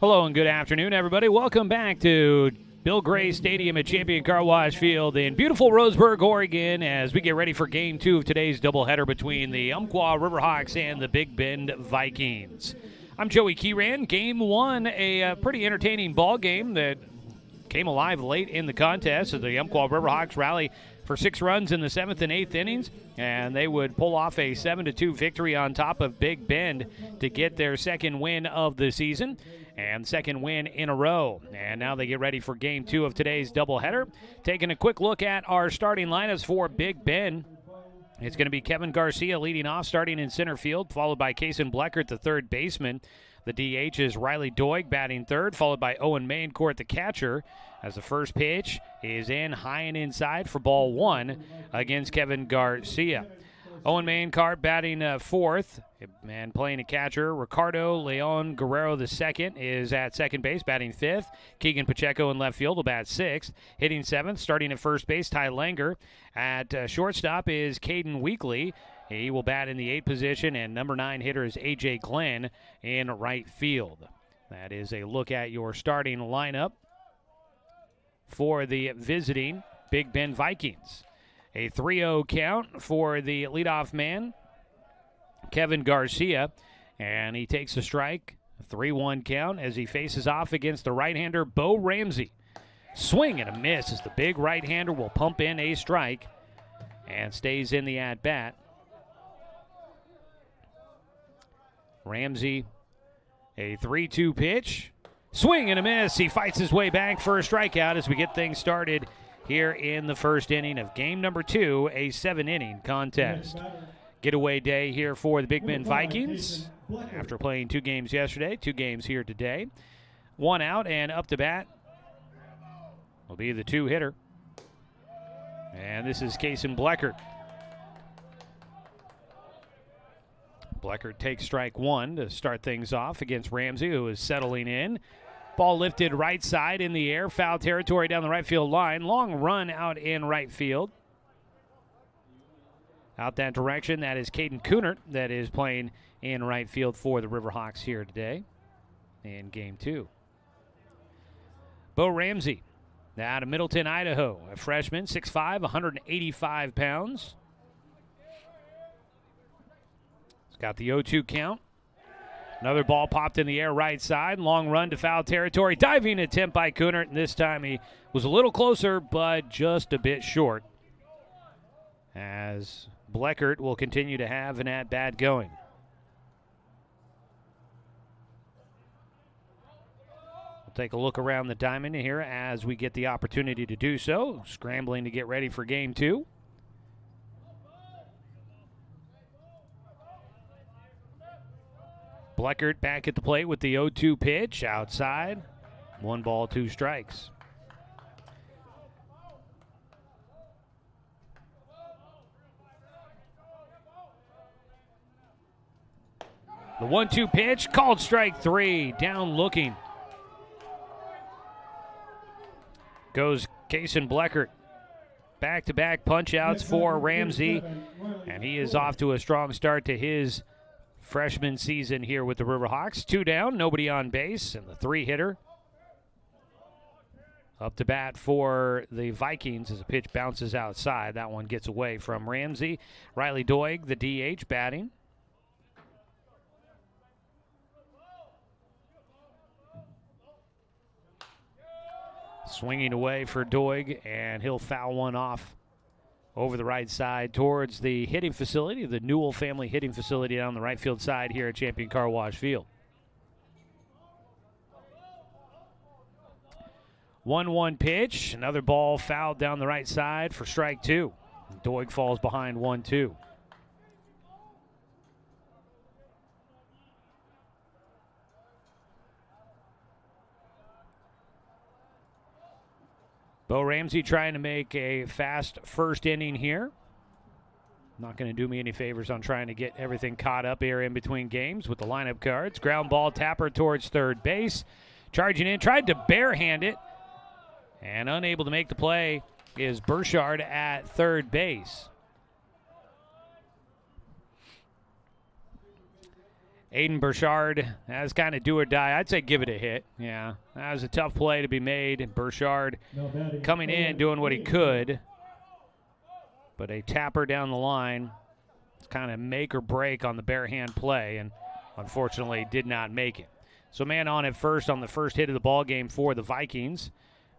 Hello and good afternoon, everybody. Welcome back to Bill Gray Stadium at Champion Car Wash Field in beautiful Roseburg, Oregon, as we get ready for Game 2 of today's doubleheader between the Umpqua Riverhawks and the Big Bend Vikings. I'm Joey Keeran. Game 1, a pretty entertaining ball game that came alive late in the contest as the Umpqua Riverhawks rally for 6 runs in the 7th and 8th innings, and they would pull off a 7-2 victory on top of Big Bend to get their second win of the season and second win in a row. And now they get ready for Game 2 of today's doubleheader. Taking a quick look at our starting lineups for Big Bend. It's going to be Kevin Garcia leading off, starting in center field, followed by Keeran, the third baseman. The DH is Riley Doig batting third, followed by Owen Maincourt, the catcher, as the first pitch is in high and inside for ball 1 against Kevin Garcia. Owen Maincourt batting fourth and playing a catcher. Ricardo Leon Guerrero II is at second base, batting fifth. Keegan Pacheco in left field will bat sixth. Hitting seventh, starting at first base, Ty Langer. At shortstop is Caden Weekly. He will bat in the 8th position, and number 9 hitter is A.J. Glenn in right field. That is a look at your starting lineup for the visiting Big Bend Vikings. A 3-0 count for the leadoff man, Kevin Garcia, and he takes a strike. A 3-1 count as he faces off against the right-hander, Bo Ramsey. Swing and a miss as the big right-hander will pump in a strike and stays in the at-bat. Ramsey, a 3-2 pitch. Swing and a miss. He fights his way back for a strikeout as we get things started here in the first inning of game number 2, a 7-inning contest. Getaway day here for the Big Bend Vikings after playing 2 games yesterday, 2 games here today. 1 out, and up to bat will be the 2-hitter. And this is Keeran Bleckert. Bleckert takes strike 1 to start things off against Ramsey, who is settling in. Ball lifted right side in the air, foul territory down the right field line. Long run out in right field. Out that direction, that is Caden Kunert that is playing in right field for the Riverhawks here today in Game 2. Bo Ramsey, out of Middleton, Idaho, a freshman, 6'5", 185 pounds. Got the 0-2 count. Another ball popped in the air right side. Long run to foul territory. Diving attempt by Kunert, and this time he was a little closer, but just a bit short. As Bleckert will continue to have an at-bat going. We'll take a look around the diamond here as we get the opportunity to do so. Scrambling to get ready for Game 2. Bleckert back at the plate with the 0-2 pitch outside. 1 ball, 2 strikes. The 1-2 pitch, called strike 3, down looking. Goes Keeran Bleckert. Back-to-back punch-outs for Ramsey, and he is off to a strong start to his freshman season here with the Riverhawks. 2 down, nobody on base, and the 3-hitter up to bat for the Vikings as a pitch bounces outside. That one gets away from Ramsey. Riley Doig, the DH, batting. Swinging away for Doig, and he'll foul one off over the right side towards the hitting facility, the Newell family hitting facility down the right field side here at Champion Car Wash Field. 1-1 pitch, another ball fouled down the right side for strike 2. Doig falls behind 1-2. Bo Ramsey trying to make a fast first inning here. Not going to do me any favors on trying to get everything caught up here in between games with the lineup cards. Ground ball, Tapper towards third base. Charging in, tried to barehand it, and unable to make the play is Burchard at third base. Aiden Burchard has kind of do or die. I'd say give it a hit. Yeah, that was a tough play to be made. Burchard coming in, doing what he could. But a tapper down the line. It's kind of make or break on the bare hand play, and unfortunately did not make it. So man on at first on the first hit of the ball game for the Vikings.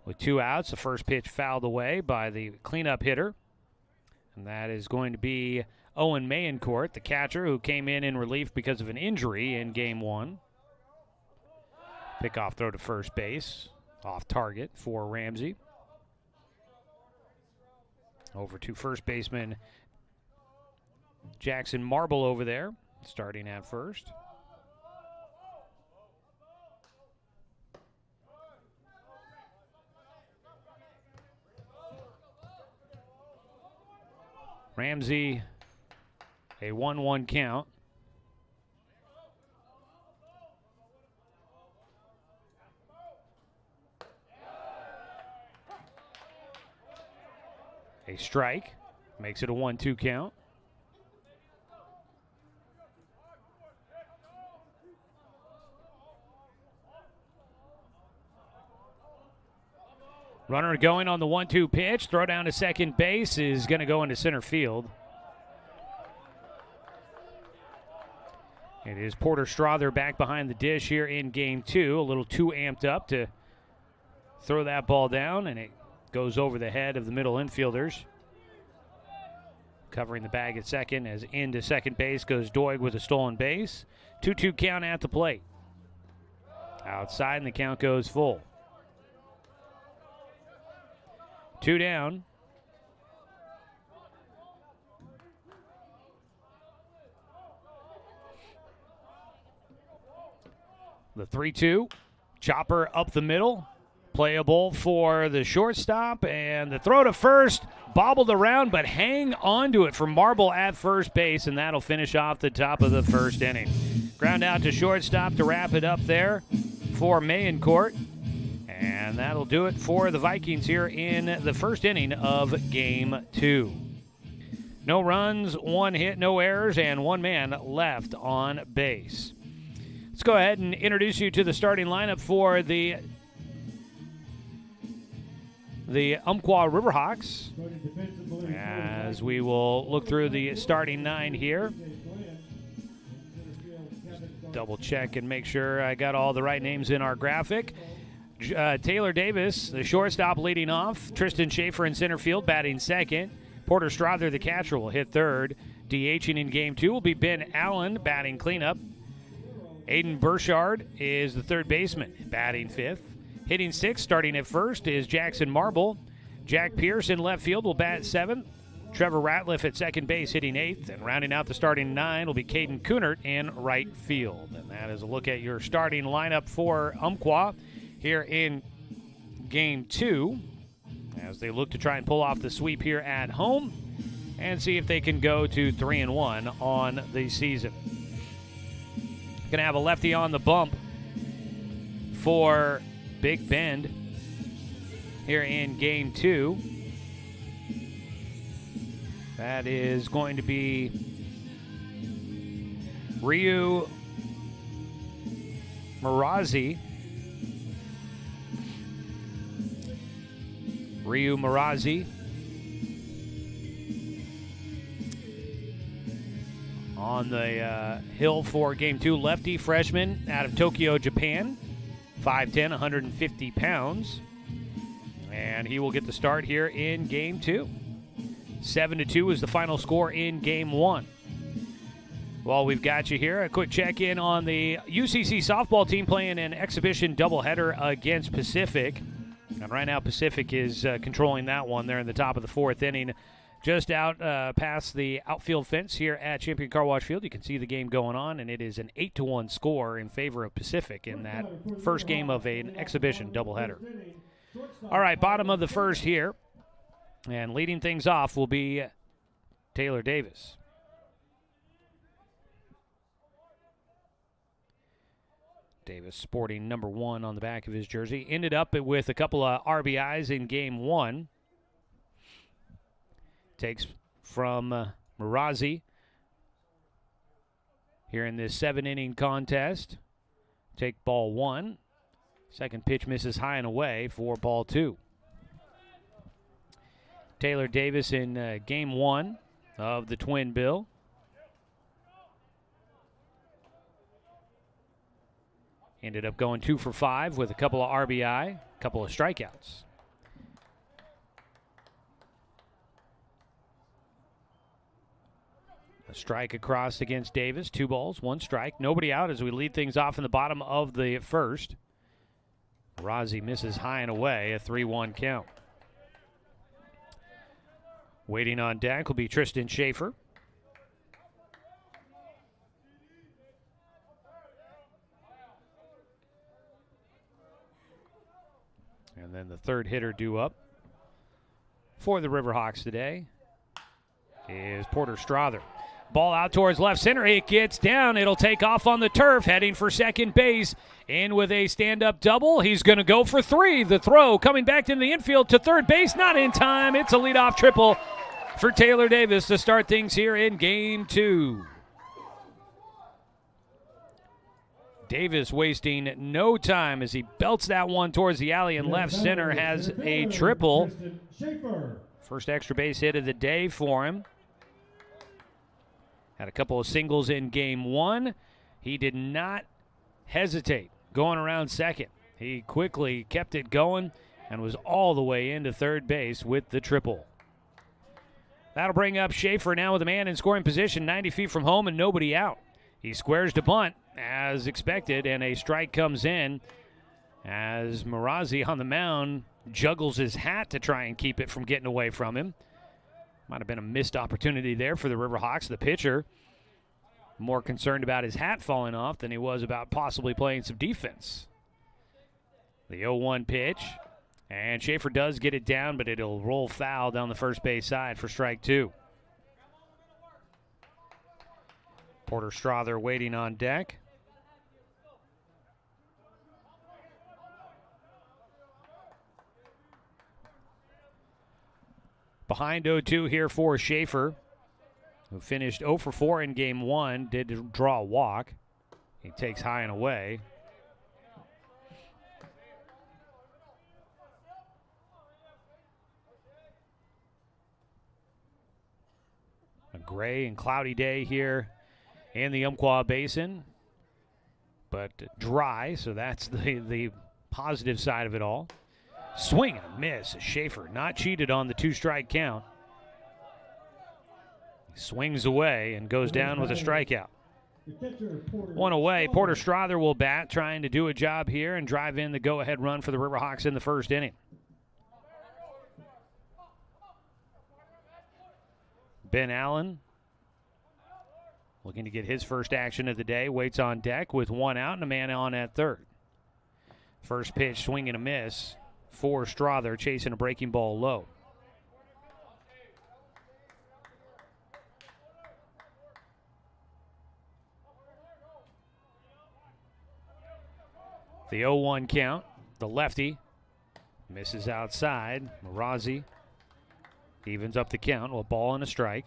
With 2 outs, the first pitch fouled away by the cleanup hitter. And that is going to be Owen Mayencourt, the catcher, who came in relief because of an injury in Game 1. Pickoff throw to first base, off target for Ramsey. Over to first baseman Jackson Marble over there, starting at first. Ramsey, a 1-1 count. A strike, makes it a 1-2 count. Runner going on the 1-2 pitch. Throw down to second base is going to go into center field. It is Porter Strother back behind the dish here in Game 2. A little too amped up to throw that ball down, and it goes over the head of the middle infielders. Covering the bag at second as into second base goes Doig with a stolen base. 2-2 count at the plate. Outside, and the count goes full. 2 down. The 3-2. Chopper up the middle. Playable for the shortstop. And the throw to first. Bobbled around, but hang on to it from Marble at first base. And that'll finish off the top of the first inning. Ground out to shortstop to wrap it up there for Mayencourt. And that'll do it for the Vikings here in the first inning of Game 2. No runs, 1 hit, no errors, and 1 man left on base. Let's go ahead and introduce you to the starting lineup for the Umpqua Riverhawks, as we will look through the starting 9 here. Double check and make sure I got all the right names in our graphic. Taylor Davis, the shortstop, leading off. Tristan Schaefer in center field, batting second. Porter Strother, the catcher, will hit third. DHing in Game 2 will be Ben Allen, batting cleanup. Aiden Burchard is the third baseman, batting fifth. Hitting sixth, starting at first, is Jackson Marble. Jack Pierce in left field will bat seventh. Trevor Ratliff at second base, hitting eighth. And rounding out the starting 9 will be Caden Kunert in right field. And that is a look at your starting lineup for Umpqua here in Game 2, as they look to try and pull off the sweep here at home and see if they can go to 3-1 on the season. Going to have a lefty on the bump for Big Bend here in Game 2. That is going to be Ryu Marazi. Ryu Marazi on the hill for Game 2. Lefty freshman out of Tokyo, Japan. 5'10", 150 pounds. And he will get the start here in Game 2. 7-2 is the final score in Game 1. While we've got you here, a quick check-in on the UCC softball team playing an exhibition doubleheader against Pacific. And right now, Pacific is controlling that one. They're in the top of the 4th inning, just out past the outfield fence here at Champion Car Wash Field. You can see the game going on, and it is an 8-1 score in favor of Pacific in that first game of an exhibition doubleheader. All right, bottom of the first here, and leading things off will be Taylor Davis. Davis sporting number 1 on the back of his jersey. Ended up with a couple of RBIs in Game 1. Takes from Marazi. here in this 7-inning contest. Take ball 1. Second pitch misses high and away for ball 2. Taylor Davis in game 1 of the twin bill. Ended up going 2 for 5 with a couple of RBI, a couple of strikeouts. A strike across against Davis. 2 balls, 1 strike. Nobody out as we lead things off in the bottom of the first. Marazi misses high and away, a 3-1 count. Waiting on deck will be Tristan Schaefer. And then the third hitter due up for the Riverhawks today is Porter Strother. Ball out towards left center. It gets down. It'll take off on the turf, heading for second base. In with a stand-up double. He's going to go for 3. The throw coming back into the infield to third base. Not in time. It's a leadoff triple for Taylor Davis to start things here in game 2. Davis wasting no time as he belts that one towards the alley, and left center has a triple. First extra base hit of the day for him. Had a couple of singles in game 1. He did not hesitate going around second. He quickly kept it going and was all the way into third base with the triple. That'll bring up Schaefer now with a man in scoring position, 90 feet from home and nobody out. He squares to bunt as expected, and a strike comes in as Marazi on the mound juggles his hat to try and keep it from getting away from him. Might have been a missed opportunity there for the Riverhawks. The pitcher more concerned about his hat falling off than he was about possibly playing some defense. The 0-1 pitch, and Schaefer does get it down, but it'll roll foul down the first base side for strike 2. Porter Strother waiting on deck. Behind 0-2 here for Schaefer, who finished 0 for 4 in game 1, did draw a walk. He takes high and away. A gray and cloudy day here in the Umpqua Basin, but dry, so that's the positive side of it all. Swing and a miss. Schaefer not cheated on the 2-strike count. He swings away and goes down with a strikeout. 1 away. Porter Strother will bat, trying to do a job here and drive in the go-ahead run for the Riverhawks in the first inning. Ben Allen looking to get his first action of the day. Waits on deck with 1 out and a man on at third. First pitch, swing and a miss for Strother, chasing a breaking ball low. The 0-1 count. The lefty misses outside. Marazi evens up the count. A ball and a strike.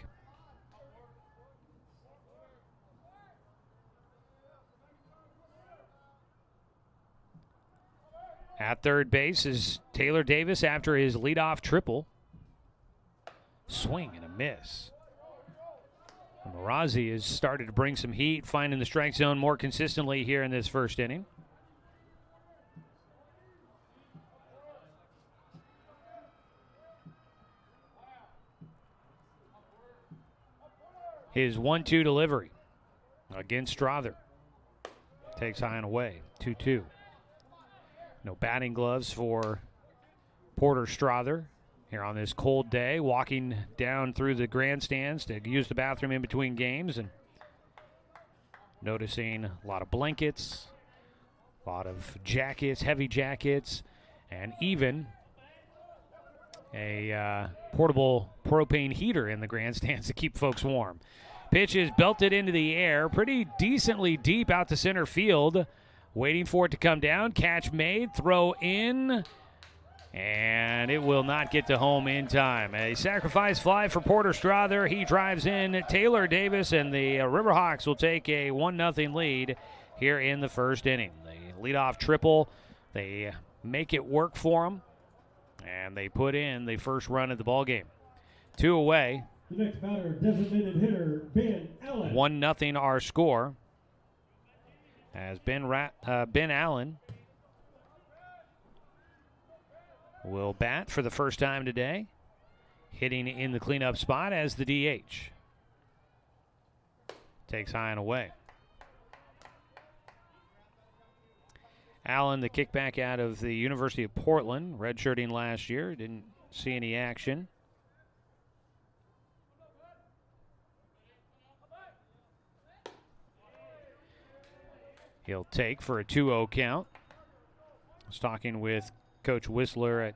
At third base is Taylor Davis after his leadoff triple. Swing and a miss. Marazi has started to bring some heat, finding the strike zone more consistently here in this first inning. His 1-2 delivery against Strother. Takes high and away, 2-2. No batting gloves for Porter Strother here on this cold day, walking down through the grandstands to use the bathroom in between games, and noticing a lot of blankets, a lot of jackets, heavy jackets, and even a portable propane heater in the grandstands to keep folks warm. Pitch is belted into the air, pretty decently deep out to center field. Waiting for it to come down. Catch made. Throw in. And it will not get to home in time. A sacrifice fly for Porter Strother. He drives in Taylor Davis, and the Riverhawks will take a 1-0 lead here in the first inning. The leadoff triple, they make it work for them, and they put in the first run of the ballgame. 2 away. The next batter, designated hitter, Ben Allen. 1-0 our score. As Ben Allen will bat for the first time today, hitting in the cleanup spot as the DH. Takes high and away. Allen, the kickback out of the University of Portland, redshirting last year, didn't see any action. He'll take for a 2-0 count. I was talking with Coach Whistler at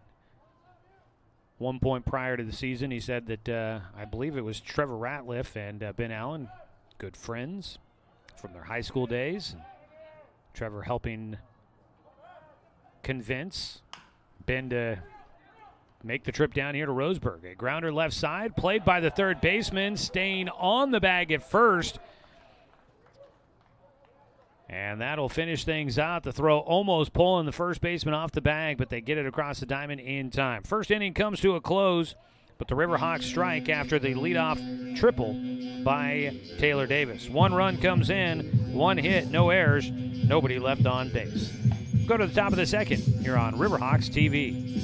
one point prior to the season. He said that I believe it was Trevor Ratliff and Ben Allen, good friends from their high school days. Trevor helping convince Ben to make the trip down here to Roseburg. A grounder left side, played by the third baseman, staying on the bag at first. And that'll finish things out. The throw almost pulling the first baseman off the bag, but they get it across the diamond in time. First inning comes to a close, but the Riverhawks strike after the leadoff triple by Taylor Davis. 1 run comes in, 1 hit, no errors, nobody left on base. Go to the top of the second here on Riverhawks TV.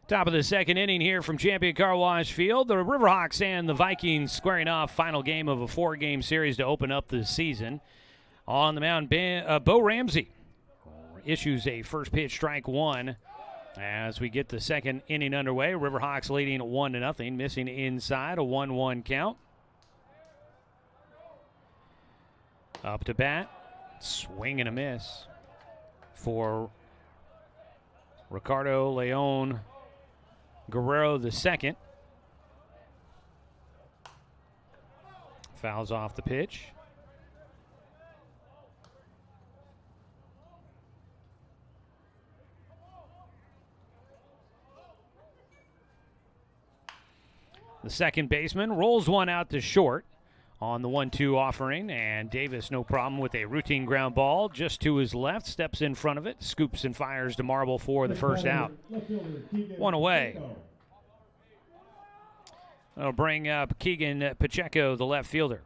Top of the second inning here from Champion Car Wash Field. The Riverhawks and the Vikings squaring off, final game of a 4-game series to open up the season. On the mound, Bo Ramsey issues a first pitch strike 1 as we get the second inning underway. Riverhawks leading 1-0, missing inside, a 1-1 count. Up to bat, swing and a miss for Ricardo Leon Guerrero the second. Fouls off the pitch. The second baseman rolls one out to short on the 1-2 offering, and Davis no problem with a routine ground ball just to his left, steps in front of it, scoops and fires to Marble for the first out. 1 away. That'll bring up Keegan Pacheco, the left fielder.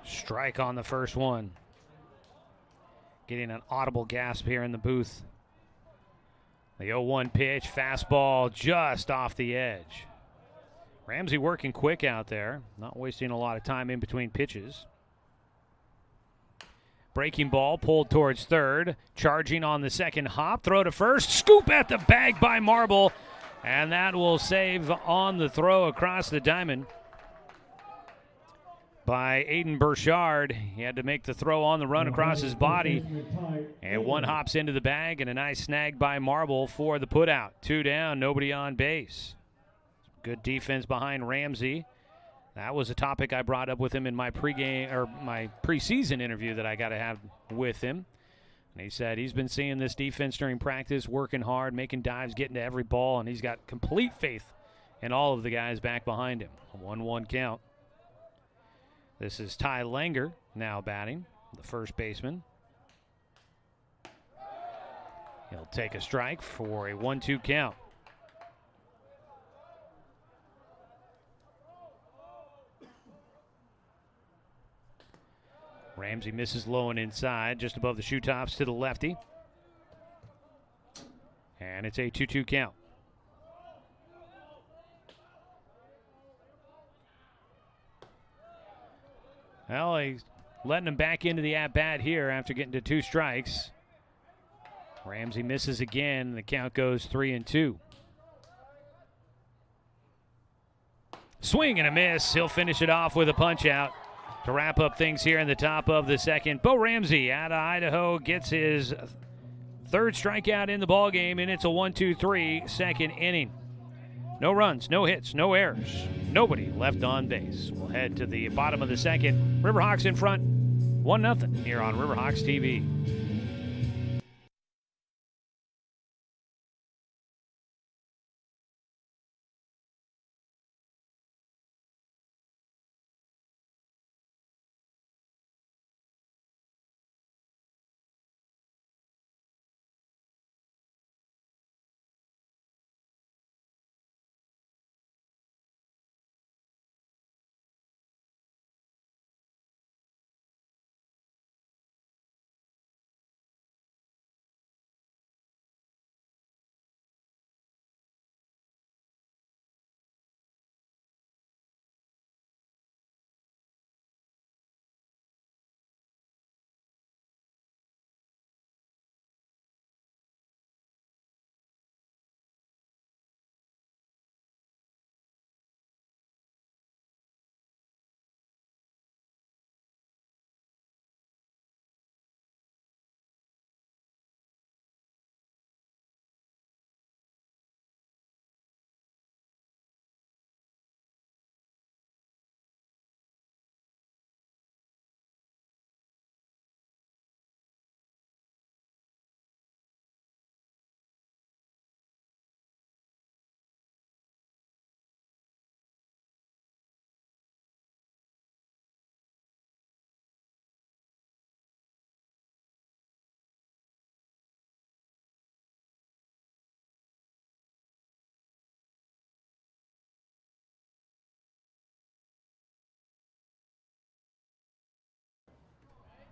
Strike on the first one. Getting an audible gasp here in the booth. The 0-1 pitch, fastball just off the edge. Ramsey working quick out there, not wasting a lot of time in between pitches. Breaking ball pulled towards third, charging on the second hop, throw to first, scoop at the bag by Marble, and that will save on the throw across the diamond by Aiden Burchard. He had to make the throw on the run across his body, and one hops into the bag, and a nice snag by Marble for the putout. 2 down, nobody on base. Good defense behind Ramsey. That was a topic I brought up with him in my pregame or my preseason interview that I got to have with him. And he said he's been seeing this defense during practice, working hard, making dives, getting to every ball, and he's got complete faith in all of the guys back behind him. A 1-1 count. This is Ty Langer now batting, the first baseman. He'll take a strike for a 1-2 count. Ramsey misses low and inside, just above the shoe tops to the lefty. And it's a 2-2 count. Well, he's letting him back into the at-bat here after getting to 2 strikes. Ramsey misses again, and the count goes 3-2. Swing and a miss. He'll finish it off with a punch-out to wrap up things here in the top of the second. Bo Ramsey out of Idaho gets his 3rd strikeout in the ballgame, and it's a 1-2-3 second inning. No runs, no hits, no errors. Nobody left on base. We'll head to the bottom of the second. Riverhawks in front, 1-0 here on Riverhawks TV.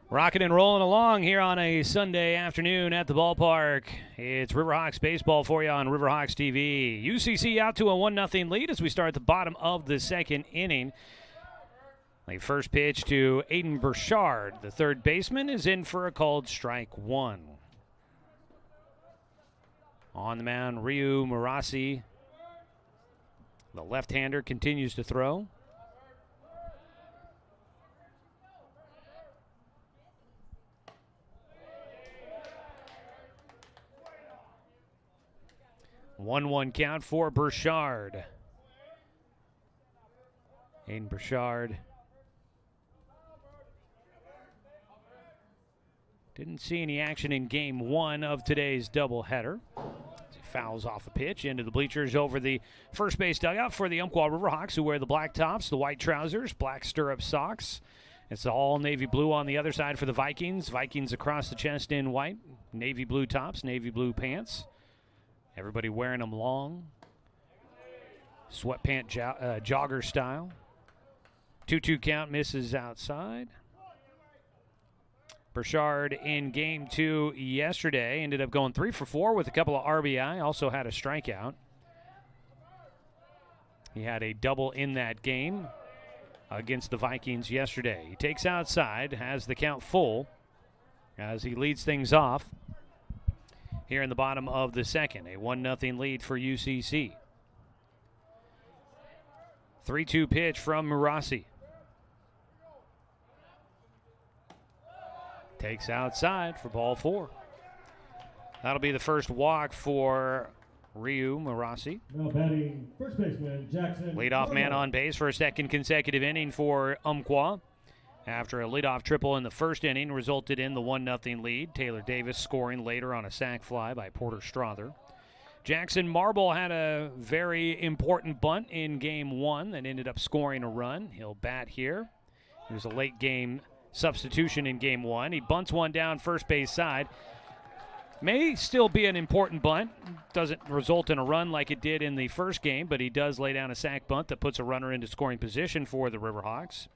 Rocking and rolling along here on a Sunday afternoon at the ballpark. It's Riverhawks baseball for you on Riverhawks TV. UCC out to a 1-0 lead as we start the bottom of the second inning. The first pitch to Aiden Burchard, the 3rd baseman, is in for a called strike 1. On the mound, Ryu Marasi. The left-hander continues to throw. One count for Burchard. Aiden Burchard didn't see any action in game 1 of today's doubleheader. He fouls off a pitch into the bleachers over the first base dugout for the Umpqua Riverhawks, who wear the black tops, the white trousers, black stirrup socks. It's all navy blue on the other side for the Vikings. Vikings across the chest in white, navy blue tops, navy blue pants. Everybody wearing them long. Sweatpant jogger style. 2-2 count, misses outside. Burchard in game 2 yesterday ended up going 3 for 4 with a couple of RBI. Also had a strikeout. He had a double in that game against the Vikings yesterday. He takes outside, has the count full as he leads things off here in the bottom of the second. A 1-0 lead for UCC. 3-2 pitch from Marasi. Takes outside for ball 4. That'll be the first walk for Ryu Marasi. Now batting first baseman Jackson. Leadoff man on base for a second consecutive inning for Umpqua. After a leadoff triple in the first inning resulted in the 1-0 lead. Taylor Davis scoring later on a sac fly by Porter Strother. Jackson Marble had a very important bunt in game 1 that ended up scoring a run. He'll bat here. He was a late game substitution in game 1. He bunts one down first base side. May still be an important bunt. Doesn't result in a run like it did in the first game, but he does lay down a sac bunt that puts a runner into scoring position for the Riverhawks.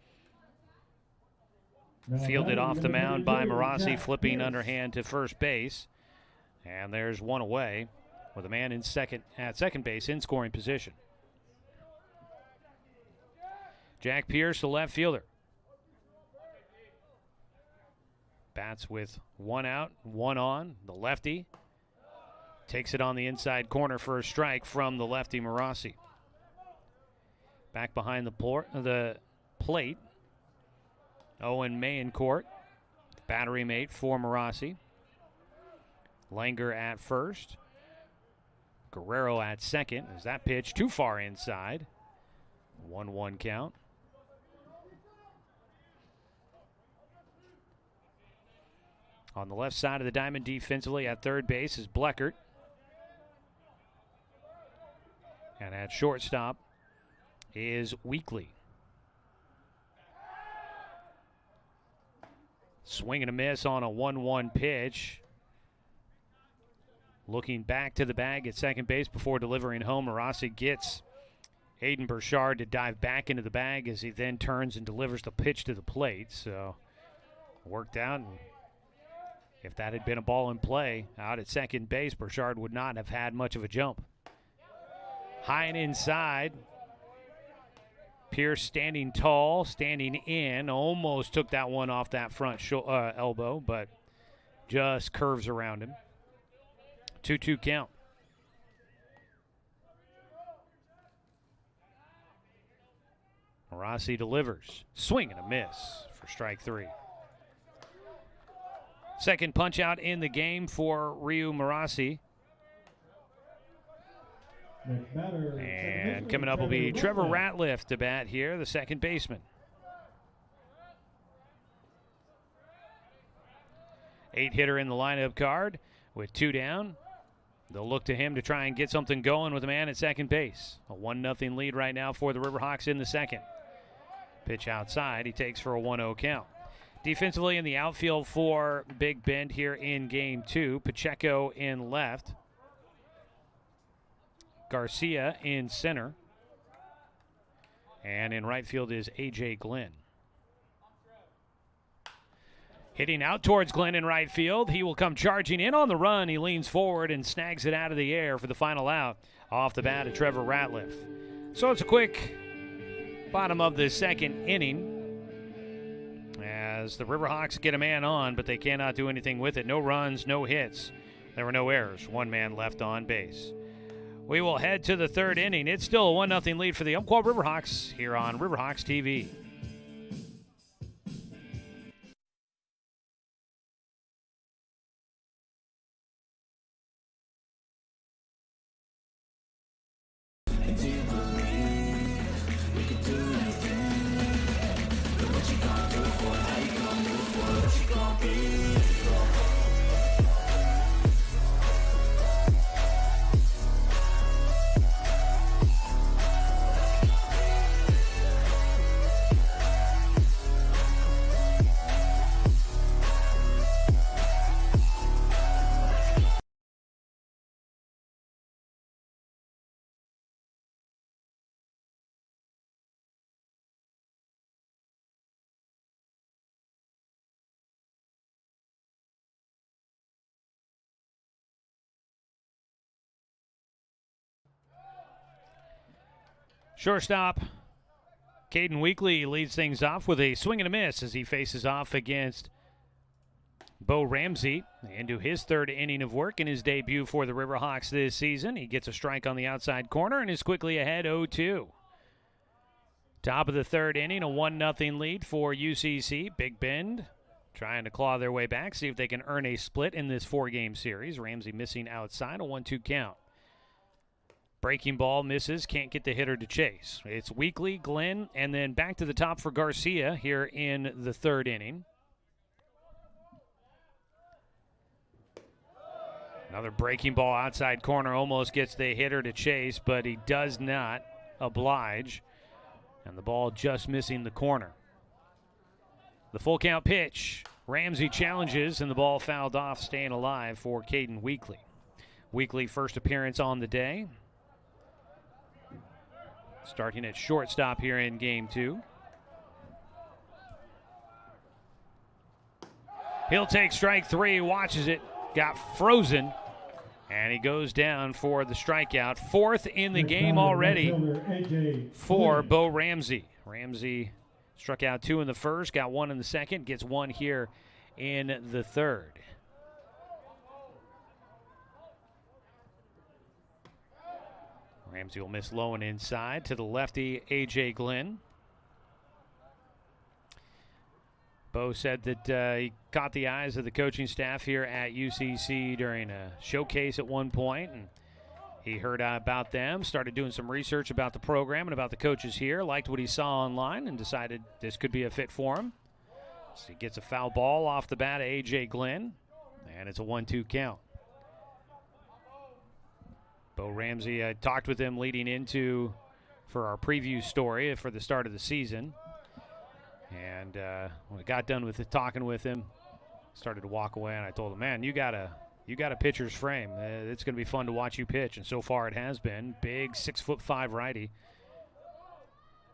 Fielded off the mound by Marassi, flipping underhand to first base. And there's one away with a man at second base in scoring position. Jack Pierce, the left fielder. Bats with one out, one on. The lefty takes it on the inside corner for a strike from the lefty Marassi. Back behind the plate, Owen Mayencourt, battery mate for Marassi. Langer at first. Guerrero at second. Is that pitch too far inside? 1-1 count. On the left side of the diamond defensively at third base is Bleckert. And at shortstop is Weekly. Swing and a miss on a 1-1 pitch. Looking back to the bag at second base before delivering home, Marassi gets Aiden Burchard to dive back into the bag as he then turns and delivers the pitch to the plate. So worked out. And if that had been a ball in play out at second base, Burchard would not have had much of a jump. High and inside. Pierce standing tall, standing in. Almost took that one off that front elbow, but just curves around him. 2-2 count. Marassi delivers. Swing and a miss for strike three. Second punch out in the game for Ryu Marassi. And coming up will be Trevor Ratliff to bat here, the second baseman. 8-hitter in the lineup card with 2 down. They'll look to him to try and get something going with a man at second base. A 1-0 lead right now for the Riverhawks in the second. Pitch outside, he takes for a 1-0 count. Defensively in the outfield for Big Bend here in game 2. Pacheco in left. Garcia in center. And in right field is A.J. Glenn. Hitting out towards Glenn in right field. He will come charging in on the run. He leans forward and snags it out of the air for the final out off the bat of Trevor Ratliff. So it's a quick bottom of the second inning as the Riverhawks get a man on, but they cannot do anything with it. No runs, no hits. There were no errors. One man left on base. We will head to the third inning. It's still a 1-0 lead for the Umpqua Riverhawks here on Riverhawks TV. Shortstop, Caden Weekly leads things off with a swing and a miss as he faces off against Bo Ramsey into his third inning of work in his debut for the Riverhawks this season. He gets a strike on the outside corner and is quickly ahead 0-2. Top of the third inning, a 1-0 lead for UCC. Big Bend trying to claw their way back, see if they can earn a split in this 4-game series. Ramsey missing outside, a 1-2 count. Breaking ball misses, can't get the hitter to chase. It's Weekly, Glenn, and then back to the top for Garcia here in the third inning. Another breaking ball outside corner, almost gets the hitter to chase, but he does not oblige. And the ball just missing the corner. The full count pitch Ramsey challenges, and the ball fouled off, staying alive for Caden Weekly. Weekly first appearance on the day. Starting at shortstop here in game 2. He'll take strike 3, watches it, got frozen, and he goes down for the strikeout. 4th in the game already for Bo Ramsey. Ramsey struck out 2 in the first, got 1 in the second, gets 1 here in the third. Ramsey will miss low and inside to the lefty, A.J. Glenn. Bo said that he caught the eyes of the coaching staff here at UCC during a showcase at one point, and he heard about them, started doing some research about the program and about the coaches here, liked what he saw online, and decided this could be a fit for him. So he gets a foul ball off the bat of A.J. Glenn, and it's a 1-2 count. Bo Ramsey, I talked with him leading into for our preview story for the start of the season. And when I got done with talking with him, started to walk away, and I told him, man, you got a pitcher's frame. It's going to be fun to watch you pitch, and so far it has been. Big 6'5" righty.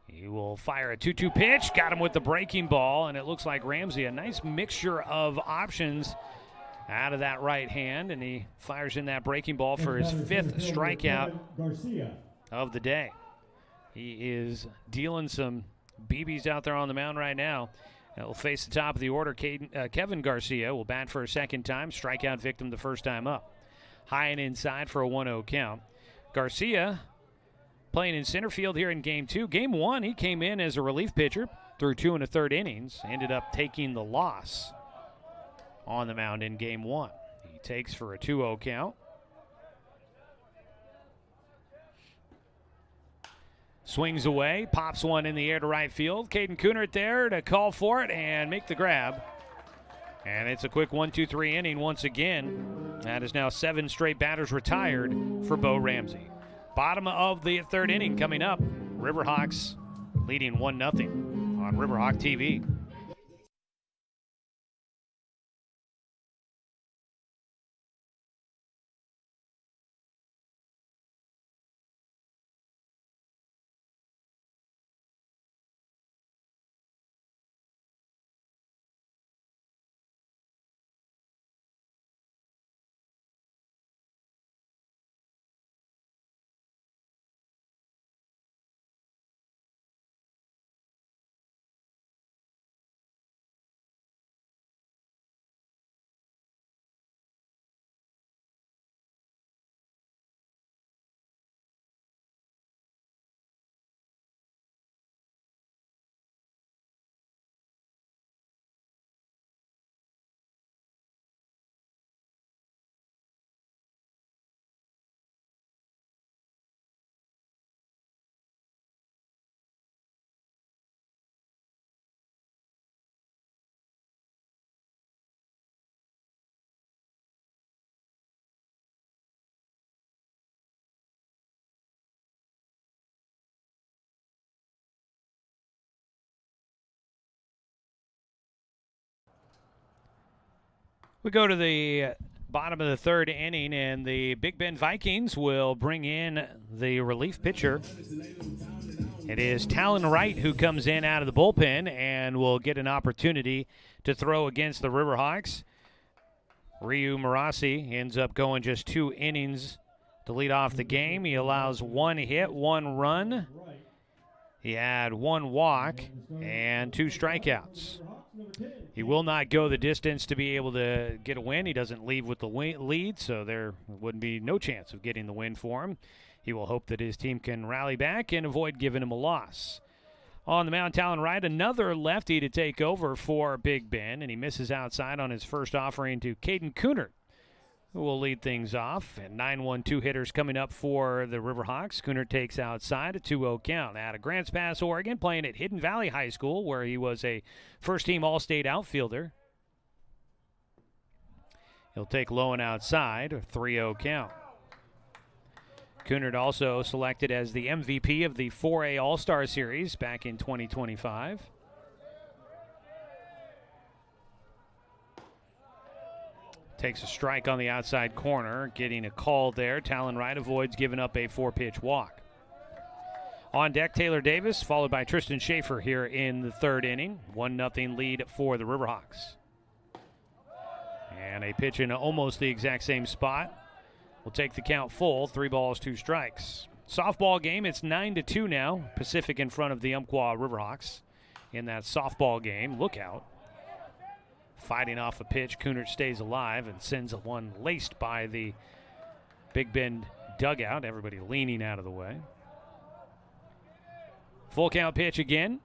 He will fire a 2-2 pitch, got him with the breaking ball, and it looks like Ramsey, a nice mixture of options out of that right hand, and he fires in that breaking ball for his 5th strikeout of the day. He is dealing some BBs out there on the mound right now. He'll face the top of the order. Kevin Garcia will bat for a second time. Strikeout victim the first time up. High and inside for a 1-0 count. Garcia playing in center field here in game 2. Game 1, he came in as a relief pitcher through 2 1/3 innings. Ended up taking the loss on the mound in game 1. He takes for a 2-0 count. Swings away, pops one in the air to right field. Caden Coonert there to call for it and make the grab. And it's a quick 1-2-3 inning once again. That is now 7 straight batters retired for Bo Ramsey. Bottom of the 3rd inning coming up. Riverhawks leading 1-0 on Riverhawk TV. We go to the bottom of the 3rd inning, and the Big Bend Vikings will bring in the relief pitcher. It is Talon Wright who comes in out of the bullpen and will get an opportunity to throw against the Riverhawks. Ryu Marasi ends up going just 2 innings to lead off the game. He allows 1 hit, 1 run. He had 1 walk and 2 strikeouts. He will not go the distance to be able to get a win. He doesn't leave with the lead, so there wouldn't be no chance of getting the win for him. He will hope that his team can rally back and avoid giving him a loss. On the mound, Talon Wright, another lefty to take over for Big Bend, and he misses outside on his first offering to Caden Coonert, who will lead things off. And 9-1-2 hitters coming up for the Riverhawks. Coonert takes outside, a 2-0 count. Out of Grants Pass, Oregon, playing at Hidden Valley High School, where he was a first-team All-State outfielder. He'll take low and outside, a 3-0 count. Coonert also selected as the MVP of the 4A All-Star Series back in 2025. takes a strike on the outside corner, getting a call there. Talon Wright avoids giving up a 4-pitch walk. On deck, Taylor Davis, followed by Tristan Schaefer here in the third inning. 1-0 lead for the Riverhawks. And a pitch in almost the exact same spot. We'll take the count full, 3 balls, 2 strikes. Softball game, it's 9-2 now. Pacific in front of the Umpqua Riverhawks in that softball game. Look out. Fighting off a pitch, Kunert stays alive and sends a one laced by the Big Bend dugout. Everybody leaning out of the way. Full count pitch again.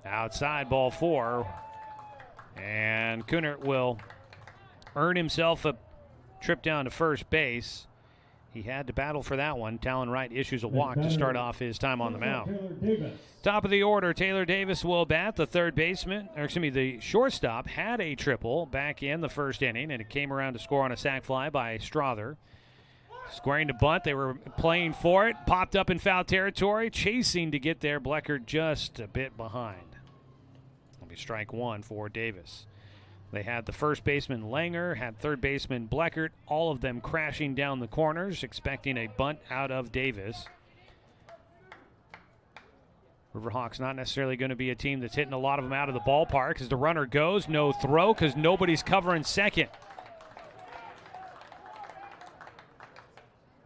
Outside, ball 4. And Kunert will earn himself a trip down to first base. He had to battle for that one. Talon Wright issues a walk to start off his time on the mound. Top of the order, Taylor Davis will bat. The third baseman, or excuse me, the shortstop had a triple back in the first inning, and it came around to score on a sac fly by Strother. Squaring to bunt, they were playing for it. Popped up in foul territory, chasing to get there. Bleckert just a bit behind. It'll be strike 1 for Davis. They had the first baseman Langer, had third baseman Bleckert, all of them crashing down the corners, expecting a bunt out of Davis. Riverhawks not necessarily going to be a team that's hitting a lot of them out of the ballpark as the runner goes. No throw because nobody's covering second.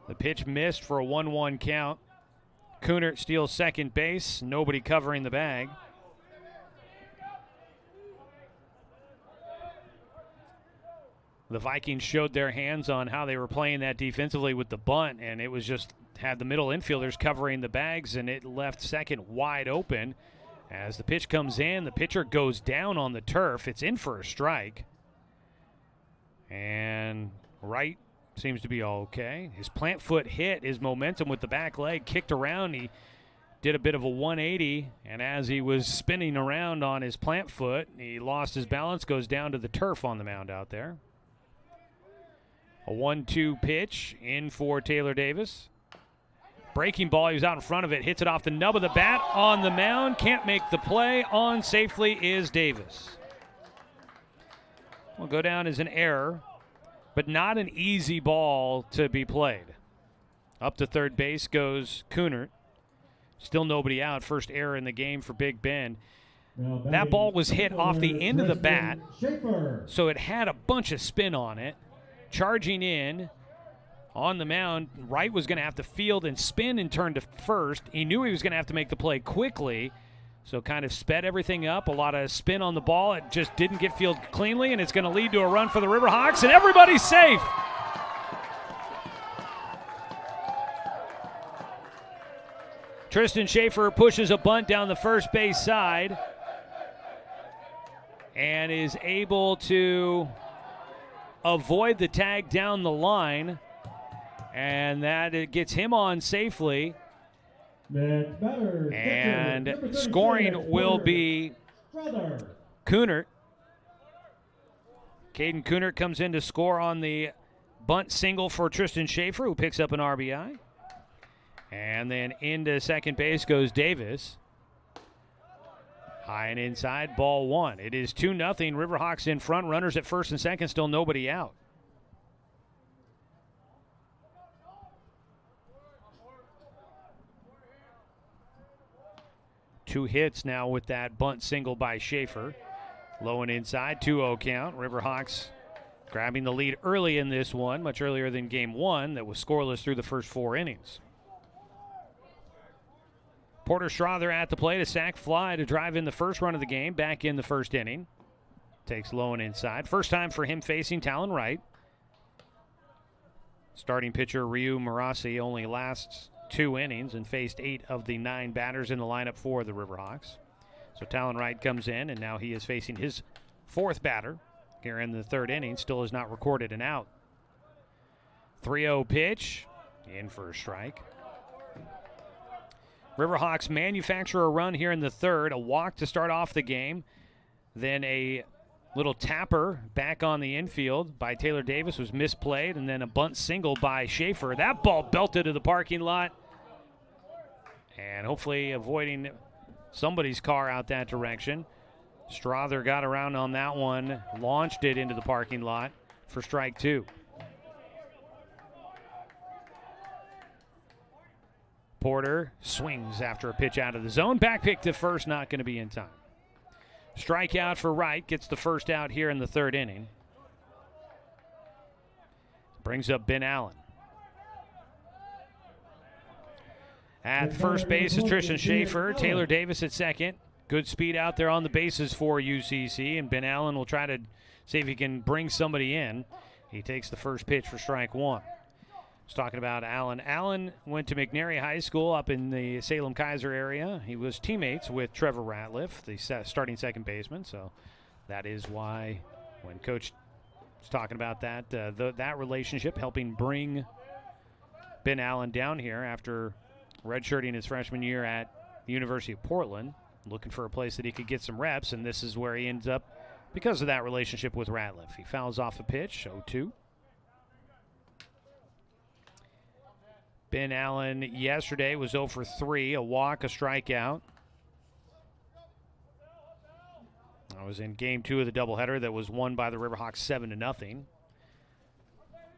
The pitch missed for a 1-1 count. Kunert steals second base. Nobody covering the bag. The Vikings showed their hands on how they were playing that defensively with the bunt, and it was just had the middle infielders covering the bags, and it left second wide open. As the pitch comes in, the pitcher goes down on the turf. It's in for a strike. And Wright seems to be okay. His plant foot hit his momentum with the back leg, kicked around. He did a bit of a 180, and as he was spinning around on his plant foot, he lost his balance, goes down to the turf on the mound out there. A 1-2 pitch in for Taylor Davis. Breaking ball, he was out in front of it, hits it off the nub of the bat on the mound, can't make the play. On safely is Davis. Will go down as an error, but not an easy ball to be played. Up to third base goes Kunert. Still nobody out. First error in the game for Big Bend. That ball was hit off the end of the bat, so it had a bunch of spin on it. Charging in on the mound, Wright was going to have to field and spin and turn to first. He knew he was going to have to make the play quickly, so kind of sped everything up. A lot of spin on the ball. It just didn't get fielded cleanly, and it's going to lead to a run for the Riverhawks, and everybody's safe. Tristan Schaefer pushes a bunt down the first base side and is able to avoid the tag down the line, and that it gets him on safely. And scoring will be Kunert. Caden Kunert comes in to score on the bunt single for Tristan Schaefer, who picks up an RBI. And then into second base goes Davis. High and inside, ball 1. It is 2-0. Riverhawks in front. Runners at first and second, still nobody out. Two hits now with that bunt single by Schaefer. Low and inside, 2-0 count. Riverhawks grabbing the lead early in this one, much earlier than game 1 that was scoreless through the first 4 innings. Porter Strother at the plate, a sac fly to drive in the first run of the game, back in the first inning. Takes low and inside. First time for him facing Talon Wright. Starting pitcher Ryu Marasi only lasts 2 innings and faced 8 of the 9 batters in the lineup for the Riverhawks. So Talon Wright comes in, and now he is facing his 4th batter here in the 3rd inning. Still has not recorded an out. 3-0 pitch, in for a strike. Riverhawks manufacture a run here in the 3rd, a walk to start off the game, then a little tapper back on the infield by Taylor Davis was misplayed, and then a bunt single by Schaefer. That ball belted to the parking lot, and hopefully avoiding somebody's car out that direction. Strother got around on that one, launched it into the parking lot. for strike 2. Porter swings after a pitch out of the zone. Back pick to first, not going to be in time. Strikeout for Wright, gets the first out here in the 3rd inning. Brings up Ben Allen. At first base is Tristan Schaefer. Taylor Davis at second. Good speed out there on the bases for UCC, and Ben Allen will try to see if he can bring somebody in. He takes the first pitch for strike 1. I was talking about Allen. Allen went to McNary High School up in the Salem-Keizer area. He was teammates with Trevor Ratliff, the starting second baseman, so that is why when Coach was talking about that, that relationship, helping bring Ben Allen down here after redshirting his freshman year at the University of Portland, looking for a place that he could get some reps, and this is where he ends up because of that relationship with Ratliff. He fouls off a pitch, 0-2. Ben Allen yesterday was 0 for 3, a walk, a strikeout. I was in game 2 of the doubleheader that was won by the Riverhawks 7-0.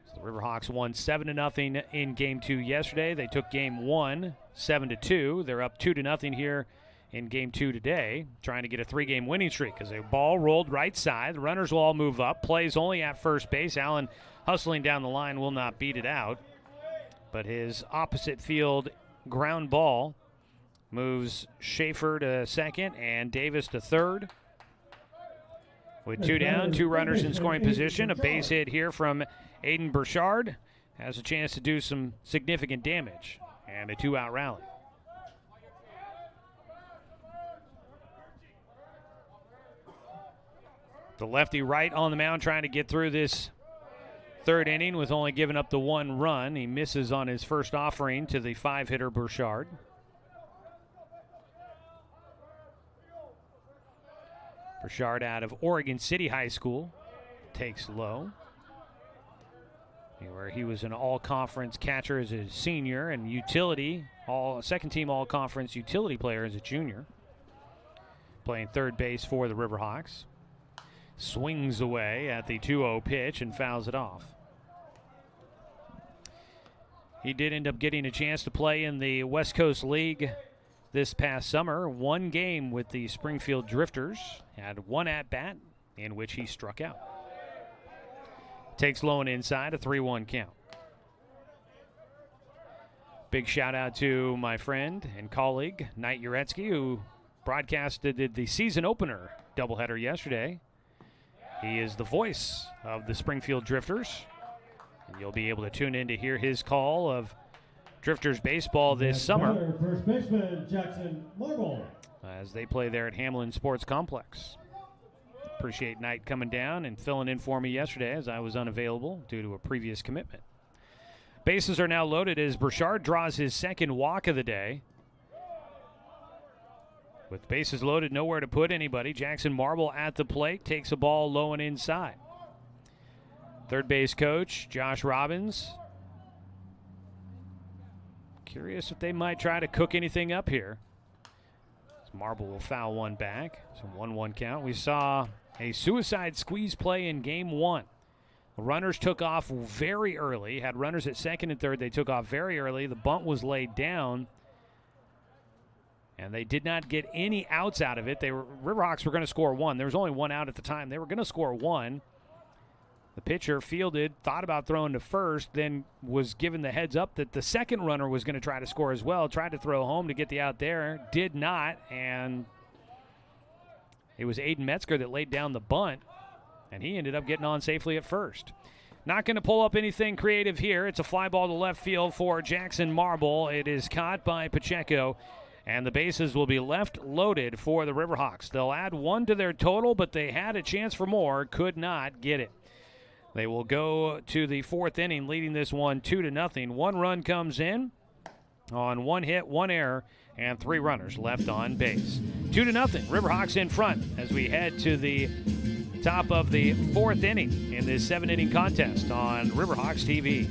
So the Riverhawks won 7-0 in game 2 yesterday. They took game 1 7-2. They're up 2-0 here in game 2 today, trying to get a 3-game winning streak as a ball rolled right side. The runners will all move up. Plays only at first base. Allen hustling down the line will not beat it out. But his opposite field ground ball moves Schaefer to second and Davis to third. With 2 down, 2 runners in scoring position. A base hit here from Aiden Burchard has a chance to do some significant damage. And a 2-out rally. The lefty right on the mound trying to get through this 3rd inning with only giving up the 1 run. He misses on his first offering to the 5-hitter Burchard. Burchard out of Oregon City High School takes low, where he was an all-conference catcher as a senior and utility, second-team all-conference utility player as a junior. Playing third base for the Riverhawks. Swings away at the 2-0 pitch and fouls it off. He did end up getting a chance to play in the West Coast League this past summer. 1 game with the Springfield Drifters. Had 1 at-bat in which he struck out. Takes low and inside, a 3-1 count. Big shout out to my friend and colleague, Knight Uretsky, who broadcasted the season opener doubleheader yesterday. He is the voice of the Springfield Drifters. And you'll be able to tune in to hear his call of Drifters baseball this summer. First baseman Jackson Marble, as they play there at Hamlin Sports Complex. Appreciate Knight coming down and filling in for me yesterday as I was unavailable due to a previous commitment. Bases are now loaded as Burchard draws his 2nd walk of the day. With bases loaded, nowhere to put anybody, Jackson Marble at the plate takes a ball low and inside. Third base coach Josh Robbins. Curious if they might try to cook anything up here. Marble will foul one back. It's a 1-1 count. We saw a suicide squeeze play in game 1. The runners took off very early. Had runners at second and third. They took off very early. The bunt was laid down. And they did not get any outs out of it. Riverhawks were going to score 1. There was only 1 out at the time. They were going to score 1. The pitcher fielded, thought about throwing to first, then was given the heads up that the second runner was going to try to score as well. Tried to throw home to get the out there. Did not. And it was Aiden Metzger that laid down the bunt. And he ended up getting on safely at first. Not going to pull up anything creative here. It's a fly ball to left field for Jackson Marble. It is caught by Pacheco. And the bases will be left loaded for the Riverhawks. They'll add 1 to their total, but they had a chance for more. Could not get it. They will go to the 4th inning, leading this one 2-0. 1 run comes in on 1 hit, 1 error, and 3 runners left on base. 2-0. Riverhawks in front as we head to the top of the 4th inning in this 7-inning contest on Riverhawks TV.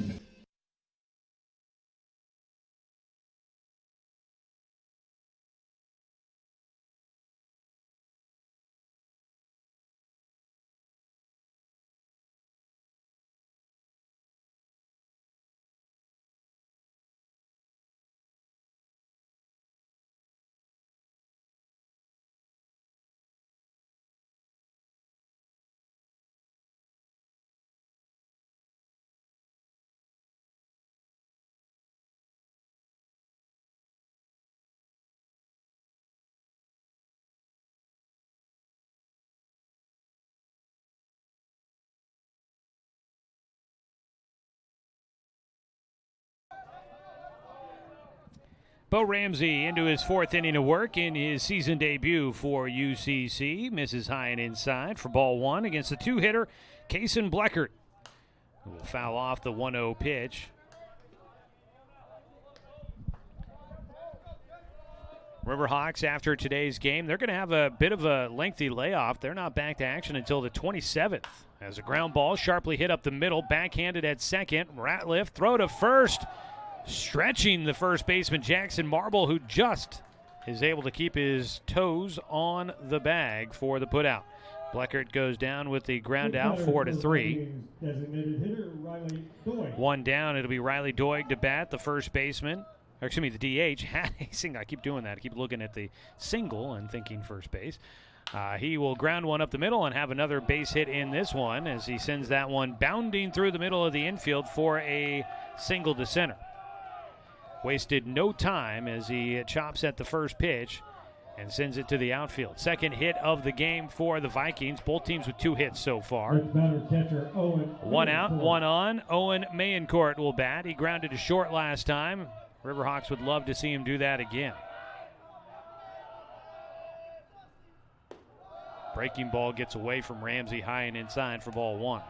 Bo Ramsey into his 4th inning of work in his season debut for UCC. Misses high and inside for ball 1 against the 2-hitter, Keeran Bleckert, who will foul off the 1-0 pitch. Riverhawks, after today's game, they're going to have a bit of a lengthy layoff. They're not back to action until the 27th. As a ground ball sharply hit up the middle, backhanded at second. Ratliff, throw to first. Stretching the first baseman, Jackson Marble, who just is able to keep his toes on the bag for the putout. Bleckert goes down with the ground out, 4-3. One down, it'll be Riley Doig to bat, the first baseman. Or excuse me, the DH. Had a single. I keep doing that. I keep looking at the single and thinking first base. He will ground one up the middle and have another base hit in this one as he sends that one bounding through the middle of the infield for a single to center. Wasted no time as he chops at the first pitch and sends it to the outfield. Second hit of the game for the Vikings. Both teams with 2 hits so far. One out, one on. Owen Mayencourt will bat. He grounded to short last time. Riverhawks would love to see him do that again. Breaking ball gets away from Ramsey high and inside for ball 1.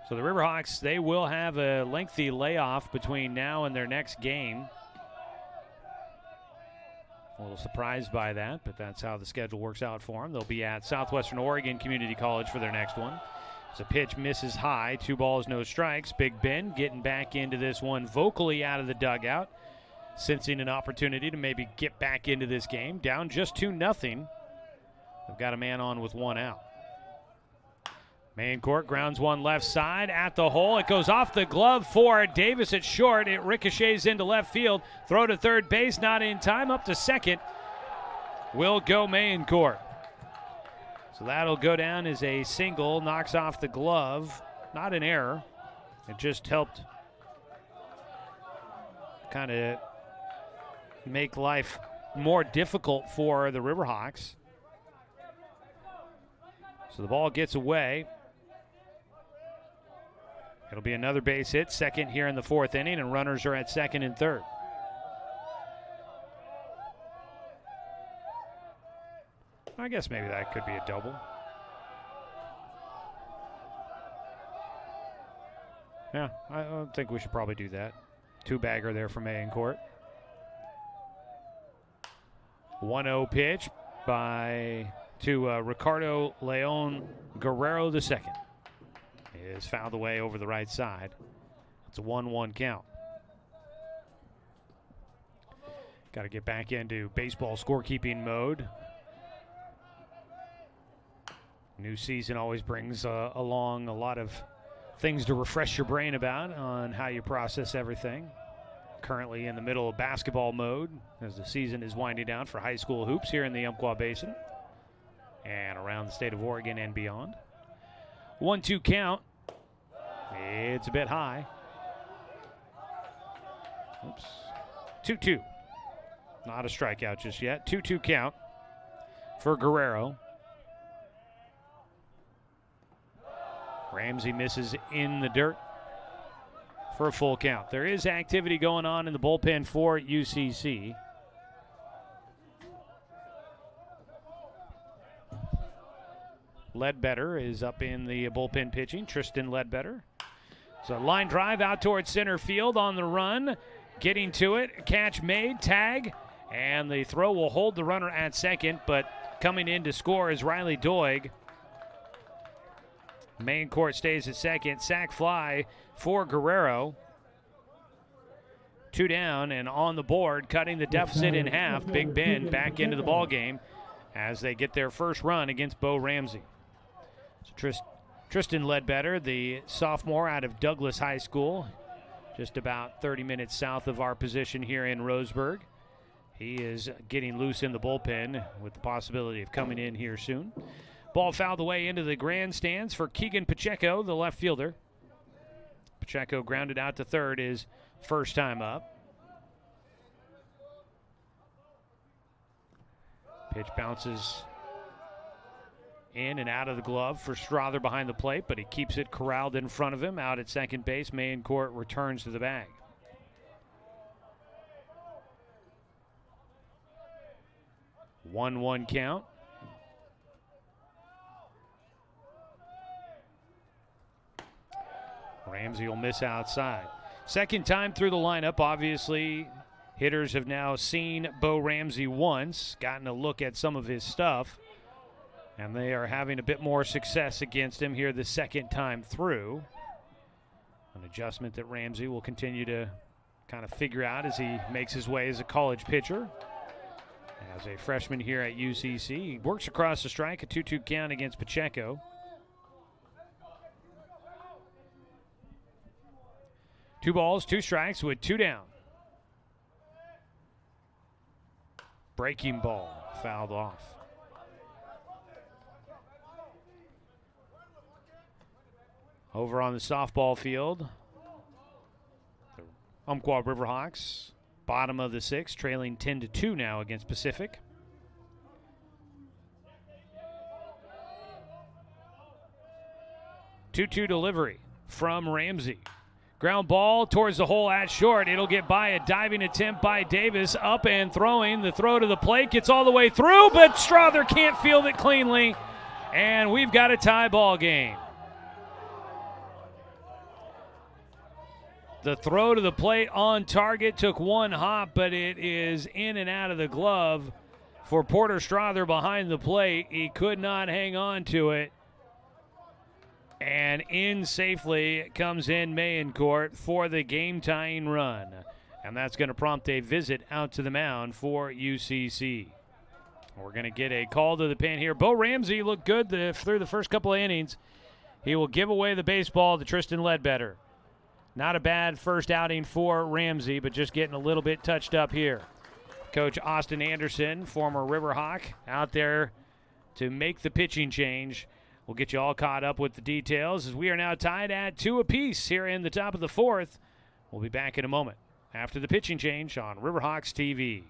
So the Riverhawks, they will have a lengthy layoff between now and their next game. A little surprised by that, but that's how the schedule works out for them. They'll be at Southwestern Oregon Community College for their next one. As a pitch misses high, 2 balls, no strikes. Big Ben getting back into this one vocally out of the dugout, sensing an opportunity to maybe get back into this game. Down just 2-0. They've got a man on with 1 out. Mayencourt grounds one left side at the hole. It goes off the glove for Davis at short. It ricochets into left field. Throw to third base, not in time. Up to second will go Mayencourt. So that'll go down as a single. Knocks off the glove. Not an error. It just helped kind of make life more difficult for the Riverhawks. So the ball gets away. It'll be another base hit, second here in the 4th inning, and runners are at second and third. I guess maybe that could be a double. Yeah, I think we should probably do that. 2-bagger there for Mayencourt. 1-0 pitch to Ricardo Leon Guerrero II. Is fouled away over the right side. It's a 1-1 count. Got to get back into baseball scorekeeping mode. New season always brings along a lot of things to refresh your brain about on how you process everything. Currently in the middle of basketball mode as the season is winding down for high school hoops here in the Umpqua Basin and around the state of Oregon and beyond. 1-2 count. It's a bit high. Oops. 2-2. Not a strikeout just yet. 2-2 count for Guerrero. Ramsey misses in the dirt for a full count. There is activity going on in the bullpen for UCC. Ledbetter is up in the bullpen pitching. Tristan Ledbetter. So line drive out towards center field on the run. Getting to it. Catch made. Tag. And the throw will hold the runner at second. But coming in to score is Riley Doig. Mayencourt stays at second. Sac fly for Guerrero. 2 down and on the board, cutting the deficit in half. Big Ben back into the ball game as they get their first run against Bo Ramsey. So Tristan Ledbetter, the sophomore out of Douglas High School, just about 30 minutes south of our position here in Roseburg. He is getting loose in the bullpen with the possibility of coming in here soon. Ball fouled away into the grandstands for Keegan Pacheco, the left fielder. Pacheco grounded out to third his first time up. Pitch bounces in and out of the glove for Strother behind the plate, but he keeps it corralled in front of him. Out at second base, Mayencourt returns to the bag. 1-1 count. Ramsey will miss outside. Second time through the lineup, obviously. Hitters have now seen Bo Ramsey once, gotten a look at some of his stuff, and they are having a bit more success against him here the second time through. An adjustment that Ramsey will continue to kind of figure out as he makes his way as a college pitcher. As a freshman here at UCC, he works across the strike, a 2-2 count against Pacheco. 2 balls, 2 strikes with 2 down. Breaking ball, fouled off. Over on the softball field, the Umpqua Riverhawks, bottom of the 6th, trailing 10-2 now against Pacific. Two-two delivery from Ramsey. Ground ball towards the hole at short. It'll get by a diving attempt by Davis. Up and throwing. The throw to the plate gets all the way through, but Strother can't field it cleanly. And we've got a tie ball game. The throw to the plate on target took 1 hop, but it is in and out of the glove for Porter Strother behind the plate. He could not hang on to it. And in safely it comes in Mayencourt for the game-tying run. And that's going to prompt a visit out to the mound for UCC. We're going to get a call to the pen here. Bo Ramsey looked good through the first couple of innings. He will give away the baseball to Tristan Ledbetter. Not a bad first outing for Ramsey, but just getting a little bit touched up here. Coach Austin Anderson, former Riverhawk, out there to make the pitching change. We'll get you all caught up with the details as we are now tied at 2 apiece here in the top of the 4th. We'll be back in a moment after the pitching change on Riverhawks TV.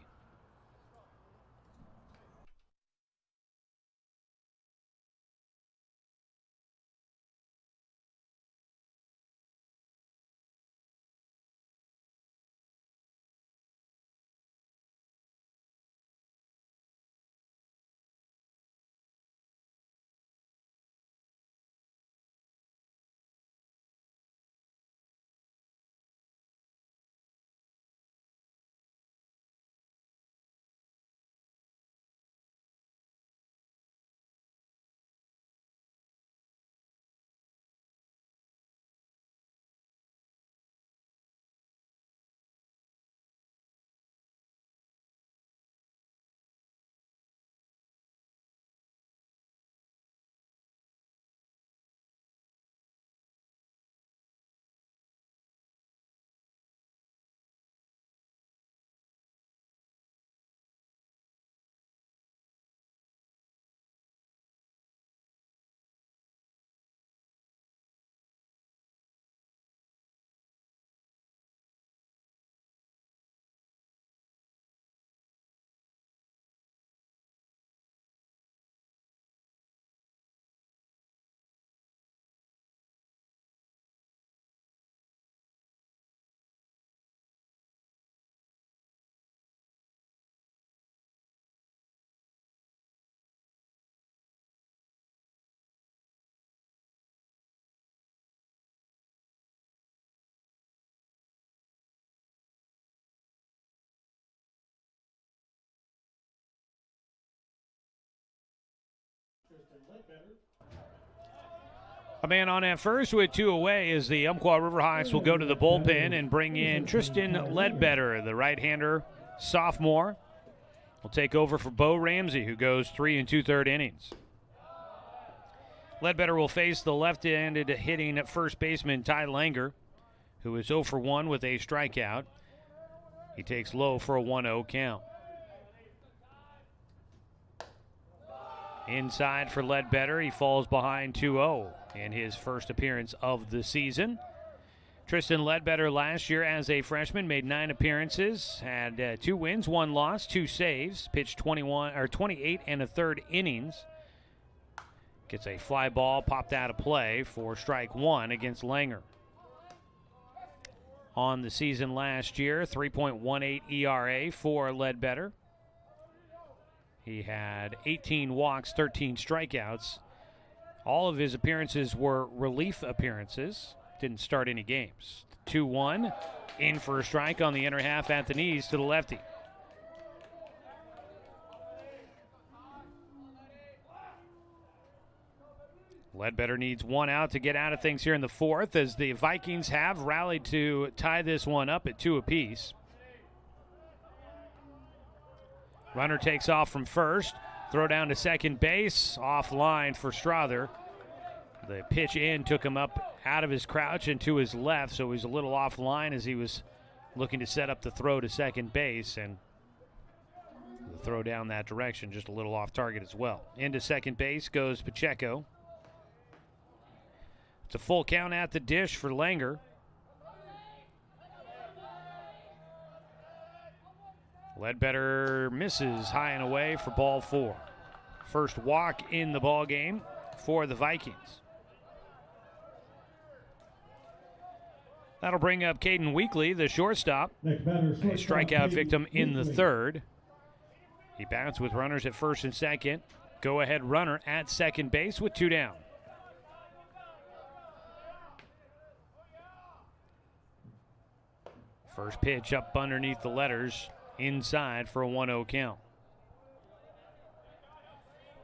A man on at first with 2 away as the Umpqua Riverhawks will go to the bullpen and bring in Tristan Ledbetter, the right-hander sophomore. Will take over for Bo Ramsey, who goes 3 2/3 innings. Ledbetter will face the left-handed hitting first baseman Ty Langer, who is 0 for 1 with a strikeout. He takes low for a 1-0 count. Inside for Ledbetter, he falls behind 2-0 in his first appearance of the season. Tristan Ledbetter last year as a freshman made 9 appearances, had 2 wins, 1 loss, 2 saves, pitched 28 1/3 innings. Gets a fly ball popped out of play for strike 1 against Langer. On the season last year, 3.18 ERA for Ledbetter. He had 18 walks, 13 strikeouts. All of his appearances were relief appearances. Didn't start any games. 2-1, in for a strike on the inner half at the knees to the lefty. Ledbetter needs one out to get out of things here in the fourth, as the Vikings have rallied to tie this one up at 2 apiece. Runner takes off from first. Throw down to second base. Offline for Strother. The pitch in took him up out of his crouch and to his left, so he's a little offline as he was looking to set up the throw to second base, and the throw down that direction just a little off target as well. Into second base goes Pacheco. It's a full count at the dish for Langer. Ledbetter misses high and away for ball 4. First walk in the ball game for the Vikings. That'll bring up Caden Weekly, the shortstop. A strikeout victim in the third. He bats with runners at first and second. Go ahead runner at second base with 2 down. First pitch up underneath the letters, inside for a 1-0 count.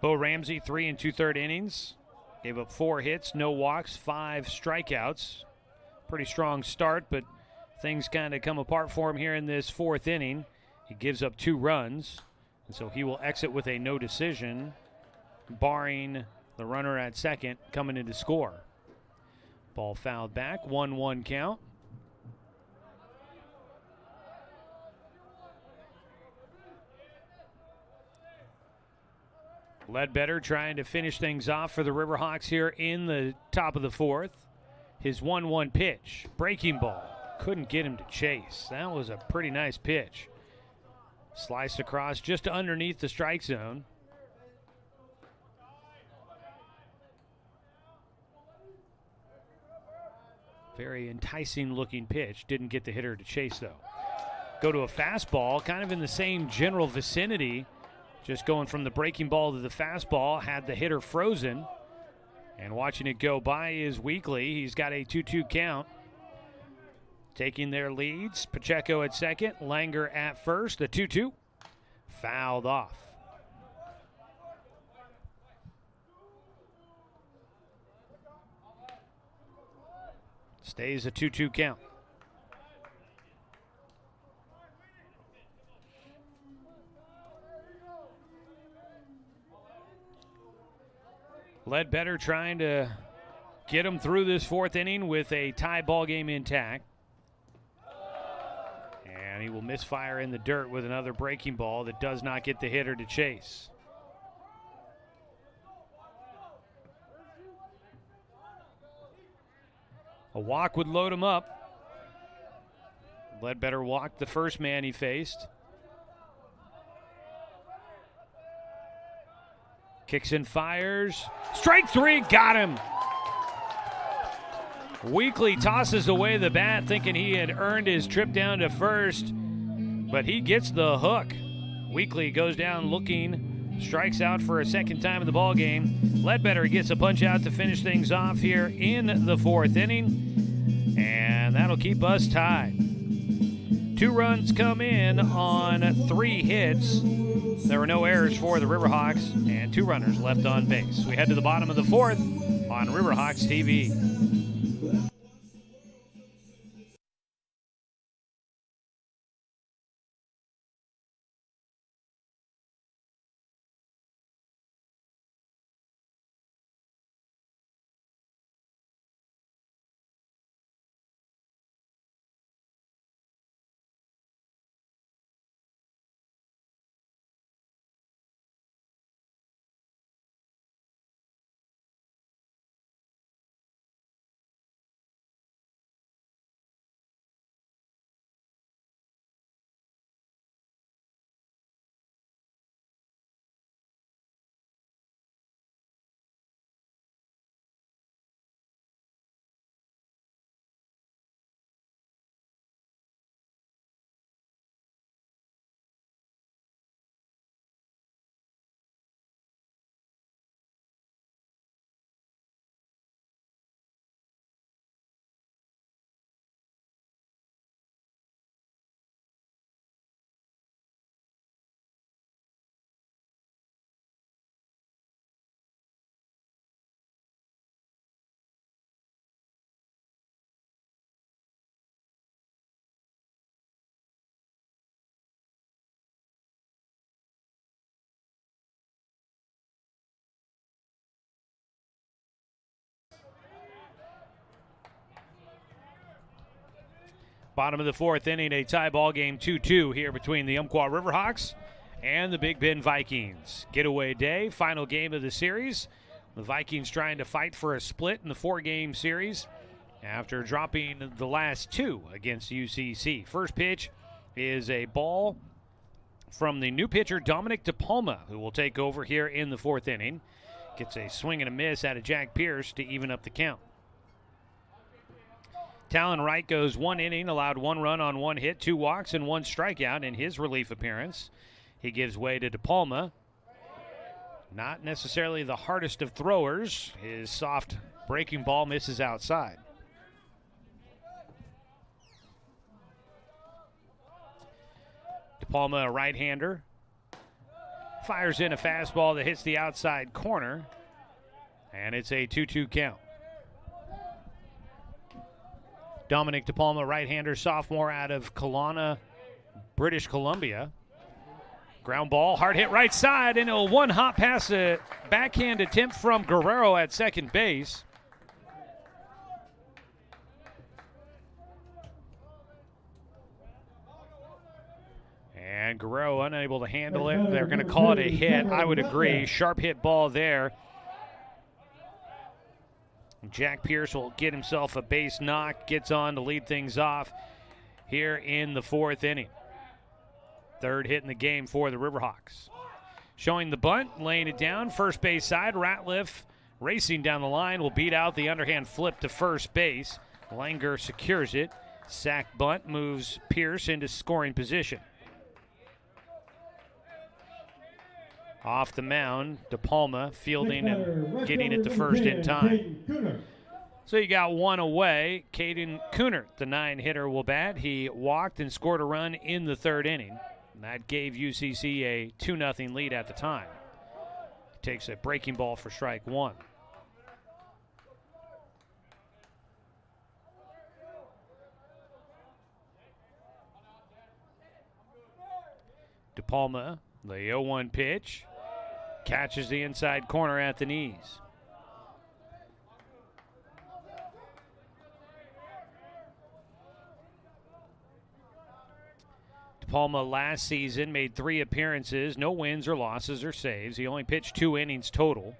Bo Ramsey, 3 2/3 innings. Gave up 4 hits, no walks, 5 strikeouts. Pretty strong start, but things kind of come apart for him here in this 4th inning. He gives up 2 runs, and so he will exit with a no decision, barring the runner at second coming in to score. Ball fouled back, 1-1 count. Ledbetter trying to finish things off for the Riverhawks here in the top of the 4th. His 1-1 pitch, breaking ball, couldn't get him to chase. That was a pretty nice pitch. Sliced across just underneath the strike zone. Very enticing looking pitch. Didn't get the hitter to chase though. Go to a fastball, kind of in the same general vicinity. Just going from the breaking ball to the fastball, had the hitter frozen. And watching it go by is Weekly. He's got a 2-2 count. Taking their leads, Pacheco at second, Langer at first. The 2-2 fouled off. Stays a 2-2 count. Ledbetter trying to get him through this 4th inning with a tie ball game intact. And he will misfire in the dirt with another breaking ball that does not get the hitter to chase. A walk would load him up. Ledbetter walked the first man he faced. Kicks and fires. Strike 3, got him. Weekly tosses away the bat, thinking he had earned his trip down to first, but he gets the hook. Weekly goes down looking, strikes out for a second time in the ball game. Ledbetter gets a punch out to finish things off here in the 4th inning, and that'll keep us tied. 2 runs come in on 3 hits. There were no errors for the Riverhawks, and 2 runners left on base. We head to the bottom of the 4th on Riverhawks TV. Bottom of the fourth inning, a tie ball game 2-2 here between the Umpqua Riverhawks and the Big Bend Vikings. Getaway day, final game of the series. The Vikings trying to fight for a split in the 4-game series after dropping the last 2 against UCC. First pitch is a ball from the new pitcher, Dominic DePalma, who will take over here in the 4th inning. Gets a swing and a miss out of Jack Pierce to even up the count. Talon Wright goes 1 inning, allowed 1 run on 1 hit, 2 walks, and 1 strikeout in his relief appearance. He gives way to DePalma. Not necessarily the hardest of throwers. His soft breaking ball misses outside. DePalma, a right-hander, fires in a fastball that hits the outside corner, and it's a 2-2 count. Dominic DePalma, right-hander, sophomore out of Kelowna, British Columbia. Ground ball, hard hit right side, and a one-hop pass, a backhand attempt from Guerrero at second base. And Guerrero unable to handle it. They're going to call it a hit. I would agree. Sharp hit ball there. Jack Pierce will get himself a base knock, gets on to lead things off here in the 4th inning. 3rd hit in the game for the Riverhawks. Showing the bunt, laying it down, first base side. Ratliff racing down the line will beat out the underhand flip to first base. Langer secures it. Sack bunt moves Pierce into scoring position. Off the mound, DePalma fielding and getting it to first in time. So you got 1 away. Caden Coonert, the 9-hitter, will bat. He walked and scored a run in the 3rd inning. And that gave UCC a 2-0 lead at the time. Takes a breaking ball for strike 1. DePalma, the 0-1 pitch. Catches the inside corner at the knees. DePalma last season made 3 appearances, no wins or losses or saves. He only pitched 2 innings total.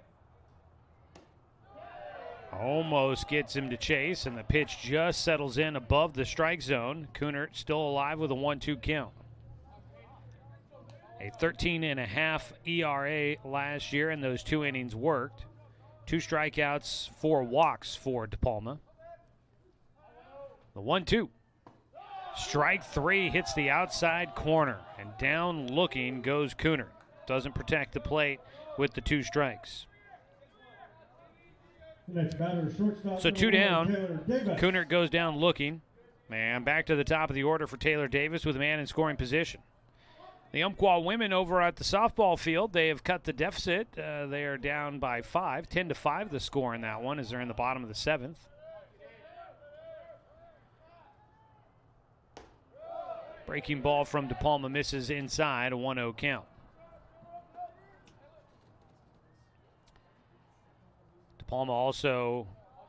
Almost gets him to chase, and the pitch just settles in above the strike zone. Coonert still alive with a 1-2 count. A 13.5 ERA last year, and those 2 innings worked. 2 strikeouts, 4 walks for DePalma. The 1-2. Strike 3 hits the outside corner, and down looking goes Coonert. Doesn't protect the plate with the 2 strikes. So 2 down. Coonert goes down looking. And back to the top of the order for Taylor Davis with a man in scoring position. The Umpqua women over at the softball field, they have cut the deficit. They are down by 5, 10-5 the score in that one as they're in the bottom of the 7th. Breaking ball from DePalma misses inside, a 1-0 count. DePalma also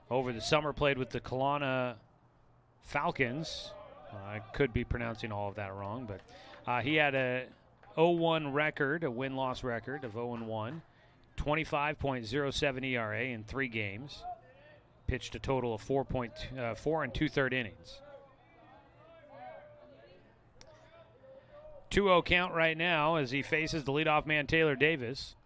over the summer played with the Kelowna Falcons. I could be pronouncing all of that wrong, but he had a 0-1 record, a win-loss record of 0-1, 25.07 ERA in 3 games. Pitched a total of 4 2/3 innings. 2-0 count right now as he faces the leadoff man, Taylor Davis.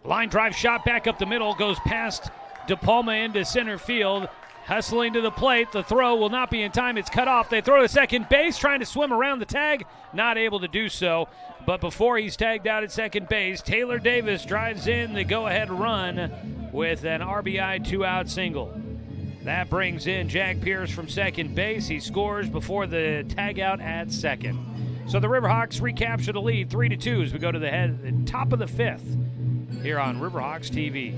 Line drive shot back up the middle, goes past DePalma into center field. Hustling to the plate, the throw will not be in time. It's cut off. They throw to second base, trying to swim around the tag. Not able to do so. But before he's tagged out at second base, Taylor Davis drives in the go-ahead run with an RBI 2-out single. That brings in Jack Pierce from second base. He scores before the tag out at second. So the Riverhawks recapture the lead 3-2 as we go to the top of the 5th here on Riverhawks TV.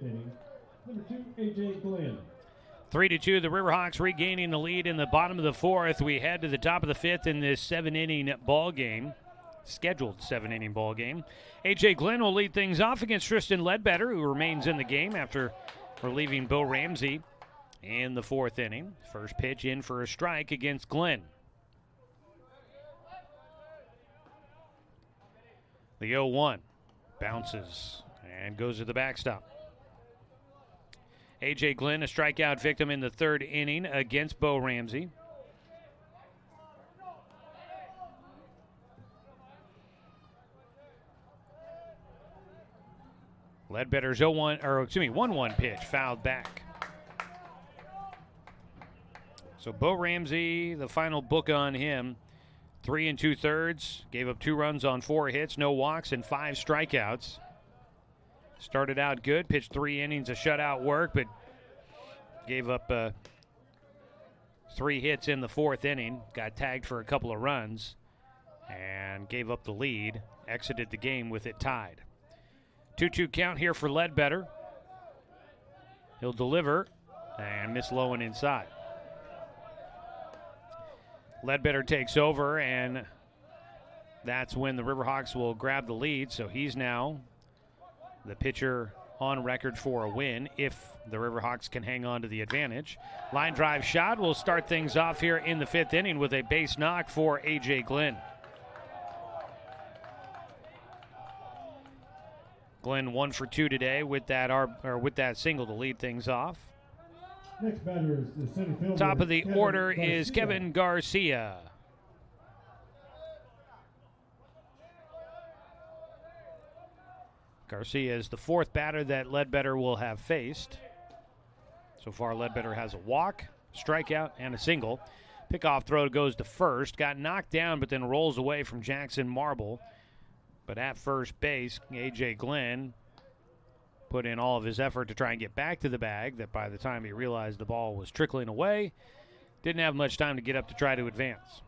inning, number 2, A.J. Glenn. 3-2, the Riverhawks regaining the lead in the bottom of the fourth. We head to the top of the fifth in this 7-inning ball game, scheduled 7-inning ball game. A.J. Glenn will lead things off against Tristan Ledbetter, who remains in the game after relieving Bo Ramsey in the fourth inning. First pitch in for a strike against Glenn. The 0-1 bounces and goes to the backstop. A.J. Glenn, a strikeout victim in the third inning against Bo Ramsey. Ledbetter's 1-1 pitch fouled back. So Bo Ramsey, the final book on him, 3 2/3, gave up 2 runs on 4 hits, no walks, and 5 strikeouts. Started out good, pitched 3 innings of shutout work, but gave up 3 hits in the 4th inning. Got tagged for a couple of runs and gave up the lead. Exited the game with it tied. 2-2 count here for Ledbetter. He'll deliver and miss low and inside. Ledbetter takes over, and that's when the Riverhawks will grab the lead. So he's now the pitcher on record for a win if the Riverhawks can hang on to the advantage. Line drive shot will start things off here in the 5th inning with a base knock for A.J. Glenn. Glenn 1 for 2 today with that single to lead things off. Next batter is the center fielder. Top of the Kevin order Garcia. is Kevin Garcia. Garcia is the 4th batter that Ledbetter will have faced. So far, Ledbetter has a walk, strikeout, and a single. Pickoff throw goes to first. Got knocked down, but then rolls away from Jackson Marble. But at first base, A.J. Glenn put in all of his effort to try and get back to the bag. That by the time he realized the ball was trickling away, didn't have much time to get up to try to advance.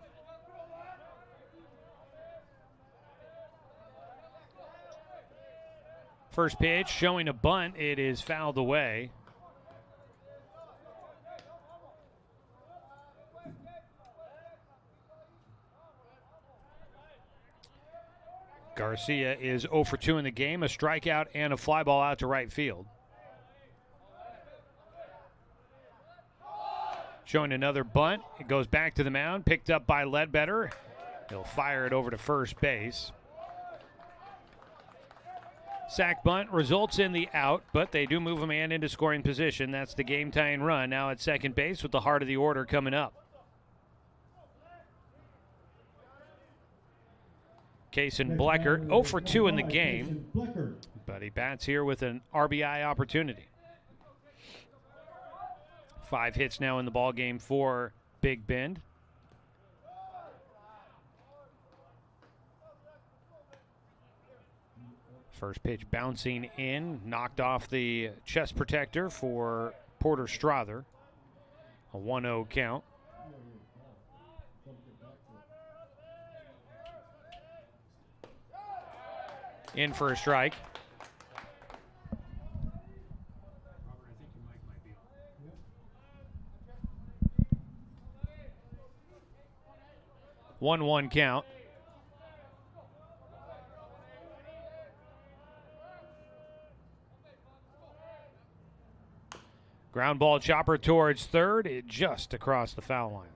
First pitch showing a bunt. It is fouled away. Garcia is 0 for 2 in the game, a strikeout and a fly ball out to right field. Showing another bunt. It goes back to the mound, picked up by Ledbetter. He'll fire it over to first base. Sack bunt results in the out, but they do move a man into scoring position. That's the game-tying run now at second base with the heart of the order coming up. Kaysen Bleckert, 0 for 2 in the game, but he bats here with an RBI opportunity. 5 hits now in the ball game for Big Bend. First pitch bouncing in, knocked off the chest protector for Porter Strother. A 1-0 count. In for a strike. Robert, 1-1 count. Ground ball chopper towards third, it just across the foul line.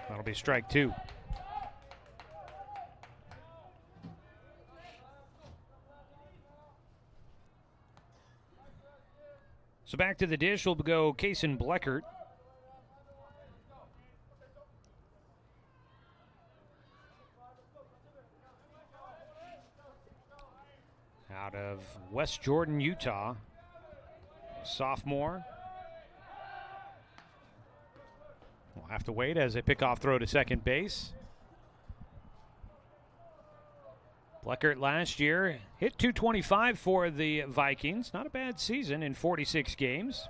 That'll be strike 2. So back to the dish will go Kaysen Bleckert. Out of West Jordan, Utah. Sophomore. We'll have to wait as a pickoff throw to second base. Bleckert last year hit .225 for the Vikings. Not a bad season in 46 games.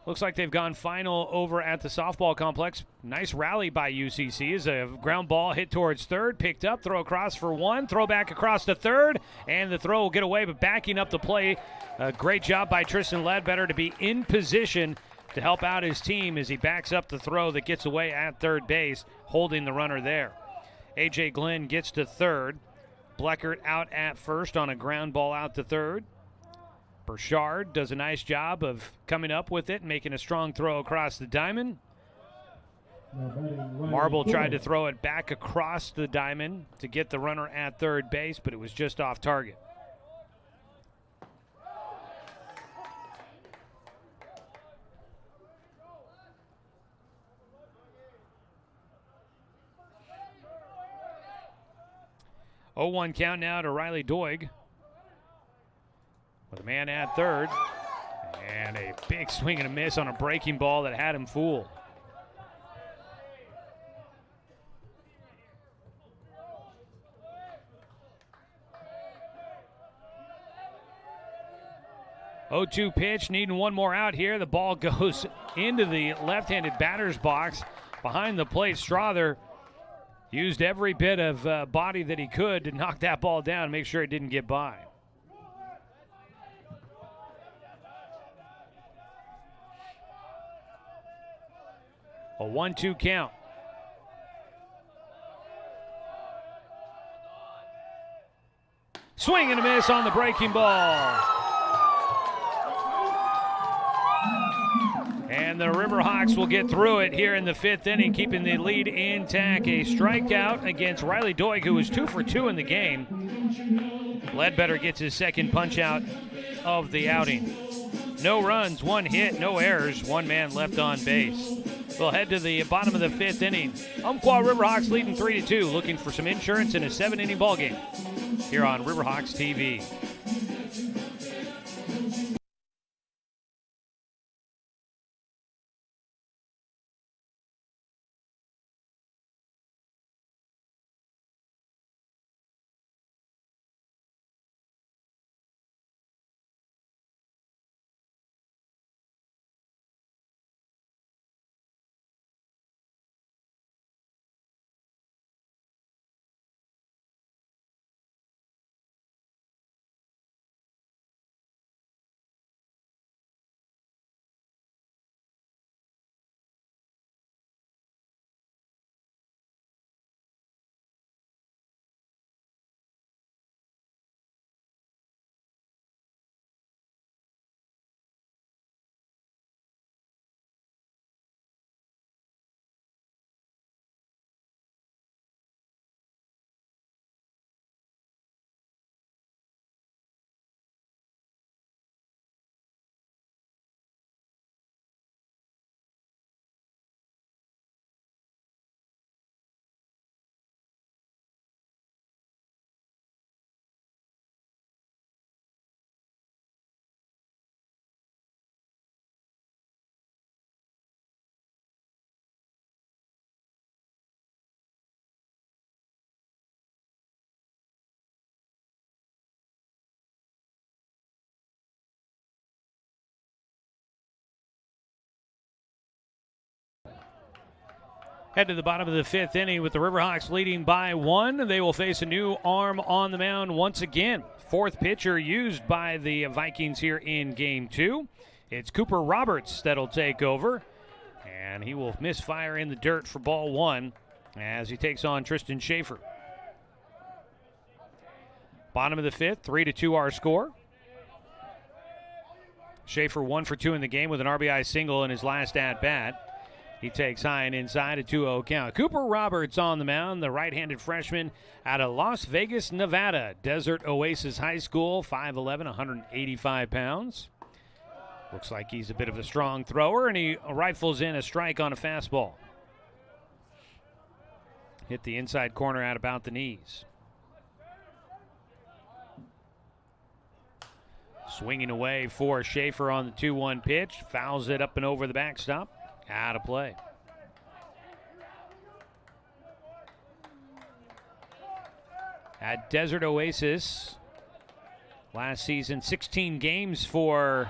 Looks like they've gone final over at the softball complex. Nice rally by UCC as a ground ball hit towards third, picked up, throw across for one, throw back across to third, and the throw will get away, but backing up the play. A great job by Tristan Ledbetter to be in position to help out his team as he backs up the throw that gets away at third base, holding the runner there. A.J. Glenn gets to third. Bleckert out at first on a ground ball out to third. Burchard does a nice job of coming up with it and making a strong throw across the diamond. Marble tried to throw it back across the diamond to get the runner at third base, but it was just off target. Oh, 1 count now to Riley Doig with a man at third, and a big swing and a miss on a breaking ball that had him fooled. Oh, 2 pitch, needing one more out here. The ball goes into the left-handed batter's box behind the plate. Strother used every bit of body that he could to knock that ball down and make sure it didn't get by. A 1-2 count. Swing and a miss on the breaking ball. And the Riverhawks will get through it here in the 5th inning, keeping the lead intact. A strikeout against Riley Doig, who was 2 for 2 in the game. Ledbetter gets his second punch out of the outing. No runs, 1 hit, no errors, 1 man left on base. We'll head to the bottom of the 5th inning. Umpqua Riverhawks leading 3-2, looking for some insurance in a 7-inning ballgame here on Riverhawks TV. Head to the bottom of the 5th inning with the Riverhawks leading by 1. They will face a new arm on the mound once again. 4th pitcher used by the Vikings here in Game 2. It's Cooper Roberts that'll take over, and he will misfire in the dirt for ball 1 as he takes on Tristan Schaefer. Bottom of the 5th, 3-2 our score. Schaefer 1 for 2 in the game with an RBI single in his last at-bat. He takes high and inside, a 2-0 count. Cooper Roberts on the mound, the right-handed freshman out of Las Vegas, Nevada. Desert Oasis High School, 5'11", 185 pounds. Looks like he's a bit of a strong thrower, and he rifles in a strike on a fastball. Hit the inside corner at about the knees. Swinging away for Schaefer on the 2-1 pitch. Fouls it up and over the backstop. Out of play. At Desert Oasis, last season, 16 games for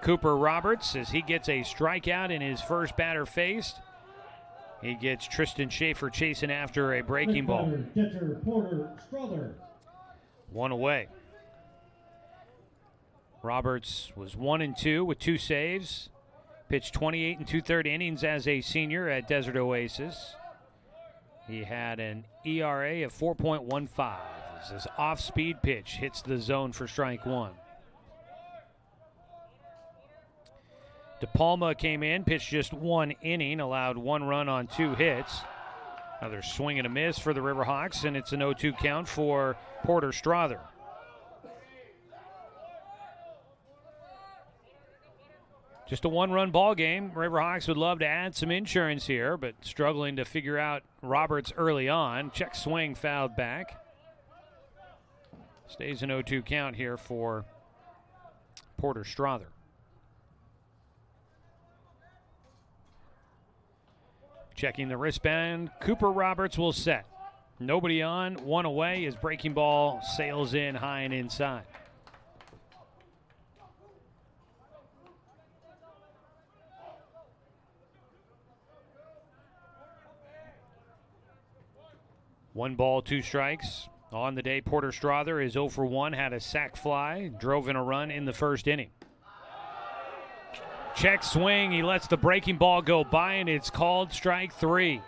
Cooper Roberts as he gets a strikeout in his first batter faced. He gets Tristan Schaefer chasing after a breaking ball. Catcher Porter Strother. 1 away. Roberts was 1-2 with 2 saves. Pitched 28 2/3 innings as a senior at Desert Oasis. He had an ERA of 4.15 as his off-speed pitch hits the zone for strike 1. DePalma came in, pitched just 1 inning, allowed 1 run on 2 hits. Another swing and a miss for the Riverhawks, and it's an 0-2 count for Porter Strother. Just a 1-run ball game. Riverhawks would love to add some insurance here, but struggling to figure out Roberts early on. Check swing fouled back. Stays an 0-2 count here for Porter Strother. Checking the wristband, Cooper Roberts will set. Nobody on, 1 away. His breaking ball sails in high and inside. One ball, 2 strikes. On the day, Porter Strother is 0 for 1, had a sac fly, drove in a run in the first inning. Check swing, he lets the breaking ball go by, and it's called strike 3.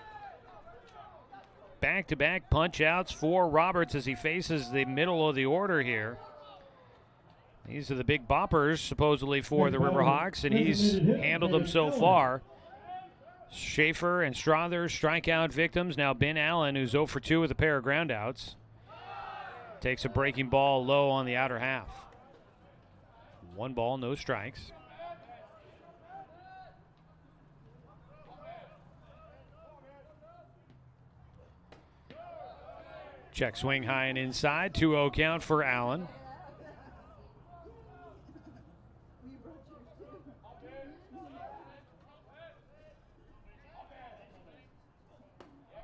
Back-to-back punch-outs for Roberts as he faces the middle of the order here. These are the big boppers, supposedly, for the Riverhawks, and he's handled them so far. Schaefer and Strother strikeout victims. Now Ben Allen, who's 0 for 2 with a pair of groundouts, takes a breaking ball low on the outer half. 1 ball, no strikes. Check swing high and inside. 2-0 count for Allen.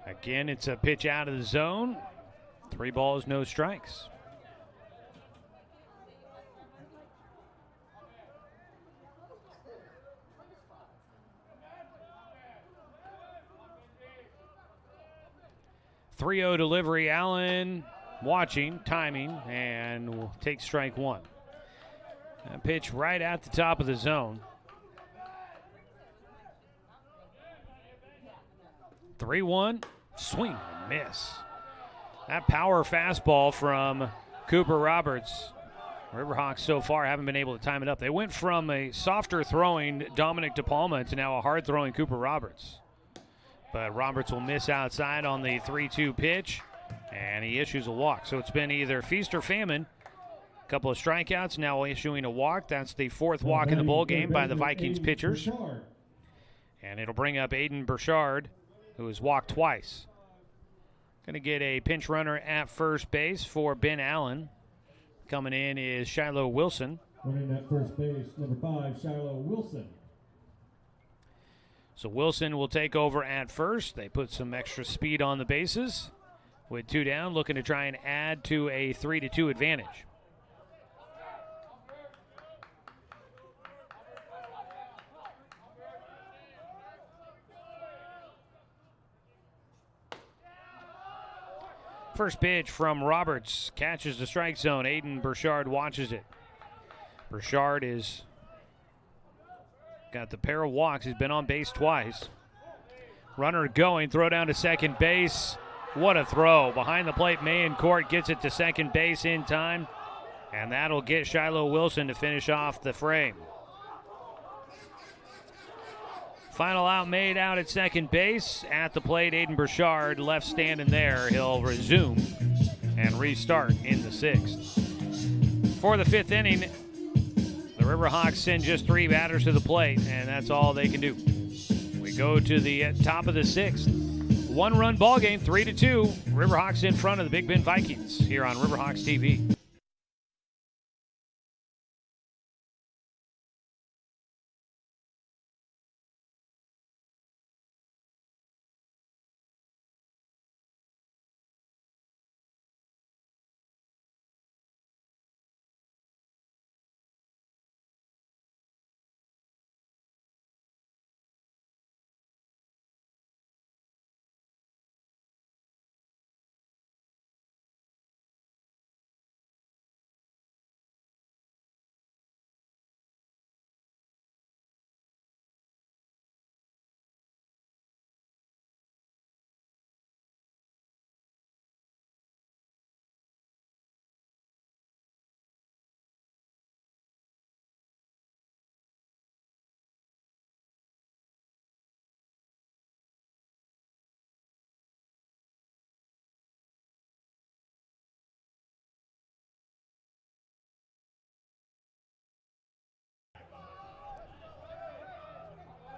Again, it's a pitch out of the zone. 3 balls, no strikes. .3-0 delivery. Allen watching, timing, and will take strike 1. A pitch right at the top of the zone. 3-1. Swing and miss. That power fastball from Cooper Roberts. Riverhawks so far haven't been able to time it up. They went from a softer throwing Dominic DePalma to now a hard throwing Cooper Roberts. But Roberts will miss outside on the 3-2 pitch, and he issues a walk. So it's been either feast or famine. A couple of strikeouts, now issuing a walk. That's the 4th walk in the ball game by the Vikings pitchers. And it'll bring up Aiden Burchard, who has walked twice. Going to get a pinch runner at first base for Ben Allen. Coming in is Shiloh Wilson. Running at first base, number 5, Shiloh Wilson. So Wilson will take over at first. They put some extra speed on the bases. With 2 down, looking to try and add to a 3-2 advantage. First pitch from Roberts, catches the strike zone. Aiden Burchard watches it. Burchard is got the pair of walks. He's been on base twice. Runner going, throw down to second base. What a throw. Behind the plate, Mayencourt gets it to second base in time, and that'll get Shiloh Wilson to finish off the frame. Final out made out at second base. At the plate, Aiden Burchard left standing there. He'll resume and restart in the 6th. For the 5th inning, the Riverhawks send just 3 batters to the plate, and that's all they can do. We go to the top of the 6th. 1-run ball game, 3-2. Riverhawks in front of the Big Bend Vikings here on Riverhawks TV.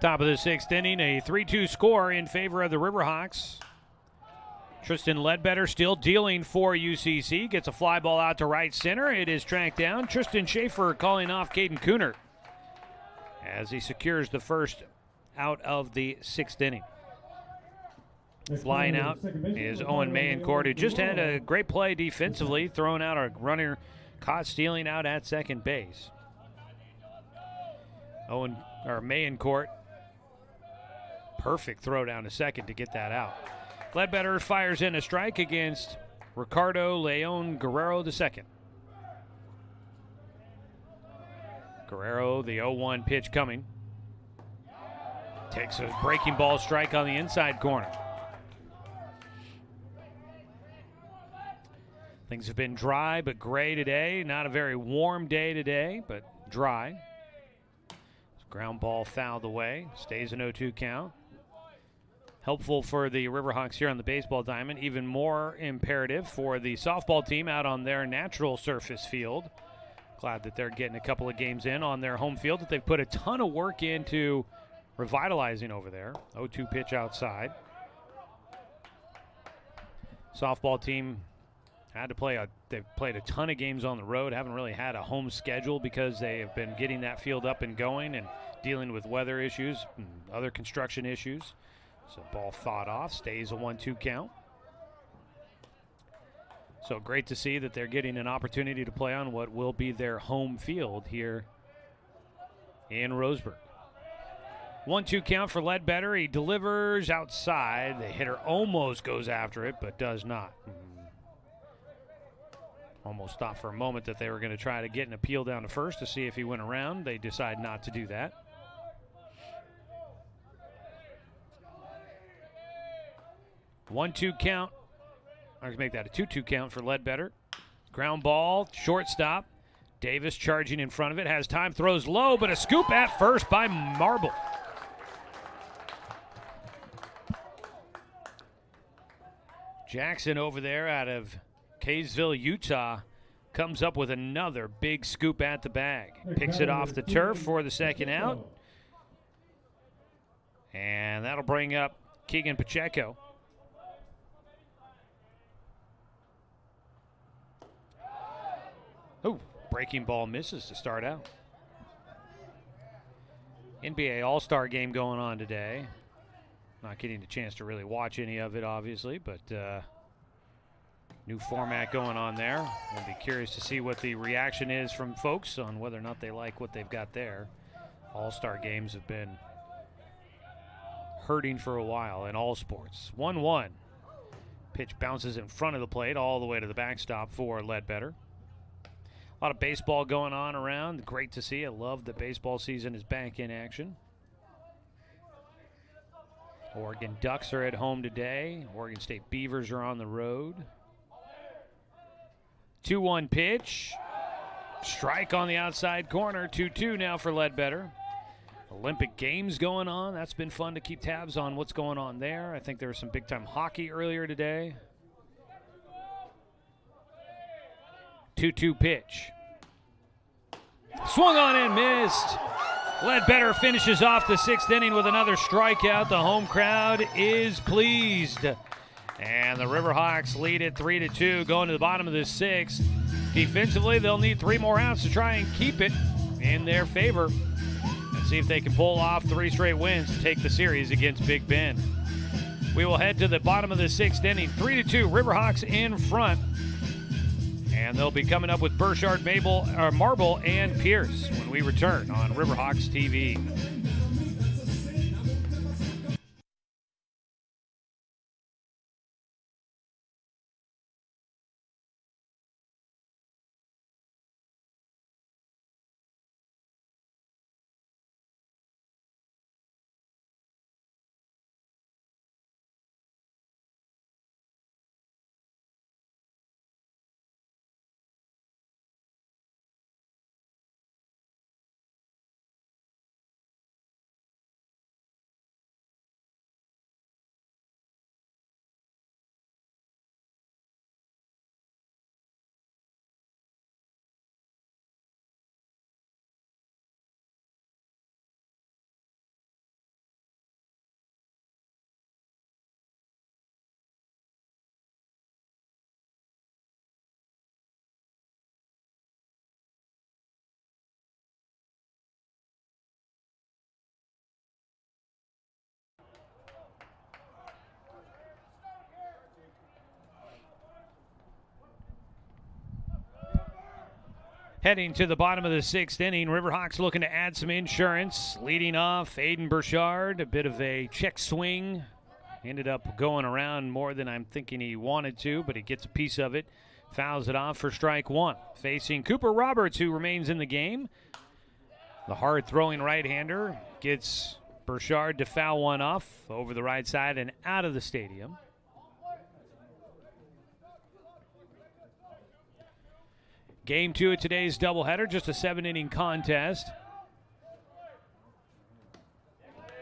Top of the 6th inning, a 3-2 score in favor of the Riverhawks. Tristan Ledbetter still dealing for UCC. Gets a fly ball out to right center. It is tracked down. Tristan Schaefer calling off Caden Cooner as he secures the first out of the 6th inning. Flying out is Owen Mayencourt, who just had a great play defensively, throwing out a runner caught stealing out at second base. Mayencourt, perfect throw down to second to get that out. Ledbetter fires in a strike against Ricardo Leon Guerrero II. Guerrero, the 0-1 pitch coming. Takes a breaking ball strike on the inside corner. Things have been dry but gray today. Not a very warm day today, but dry. Ground ball fouled away. Stays an 0-2 count. Helpful for the Riverhawks here on the baseball diamond. Even more imperative for the softball team out on their natural surface field. Glad that they're getting a couple of games in on their home field that they've put a ton of work into revitalizing over there. 0-2 pitch outside. Softball team had to play they've played a ton of games on the road, haven't really had a home schedule because they have been getting that field up and going and dealing with weather issues and other construction issues. So ball fought off, stays a 1-2 count. So great to see that they're getting an opportunity to play on what will be their home field here in Roseburg. 1-2 count for Ledbetter. He delivers outside. The hitter almost goes after it, but does not. Almost thought for a moment that they were going to try to get an appeal down to first to see if he went around. They decide not to do that. One-two count. I can make that a 2-2 count for Ledbetter. Ground ball, shortstop. Davis charging in front of it. Has time, throws low, but a scoop at first by Marble. Jackson over there out of Kaysville, Utah, comes up with another big scoop at the bag. Picks it off the turf for the second out. And that'll bring up Keegan Pacheco. Oh, breaking ball misses to start out. NBA All-Star game going on today. Not getting a chance to really watch any of it, obviously, but new format going on there. I'll be curious to see what the reaction is from folks on whether or not they like what they've got there. All-Star games have been hurting for a while in all sports. 1-1. Pitch bounces in front of the plate all the way to the backstop for Ledbetter. A lot of baseball going on around. Great to see. I love that baseball season is back in action. Oregon Ducks are at home today. Oregon State Beavers are on the road. 2-1 pitch. Strike on the outside corner. 2-2 now for Ledbetter. Olympic Games going on. That's been fun to keep tabs on what's going on there. I think there was some big-time hockey earlier today. 2-2 pitch. Swung on and missed. Ledbetter finishes off the 6th inning with another strikeout. The home crowd is pleased. And the Riverhawks lead it 3-2 going to the bottom of the 6th. Defensively, they'll need 3 more outs to try and keep it in their favor and see if they can pull off 3 straight wins to take the series against Big Bend. We will head to the bottom of the 6th inning. 3-2, Riverhawks in front. And they'll be coming up with Burchard, Marble, and Pierce when we return on Riverhawks TV. Heading to the bottom of the 6th inning, Riverhawks looking to add some insurance. Leading off, Aiden Burchard, a bit of a check swing. Ended up going around more than I'm thinking he wanted to, but he gets a piece of it. Fouls it off for strike one. Facing Cooper Roberts, who remains in the game. The hard-throwing right-hander gets Burchard to foul one off over the right side and out of the stadium. Game 2 of today's doubleheader, just a 7-inning contest.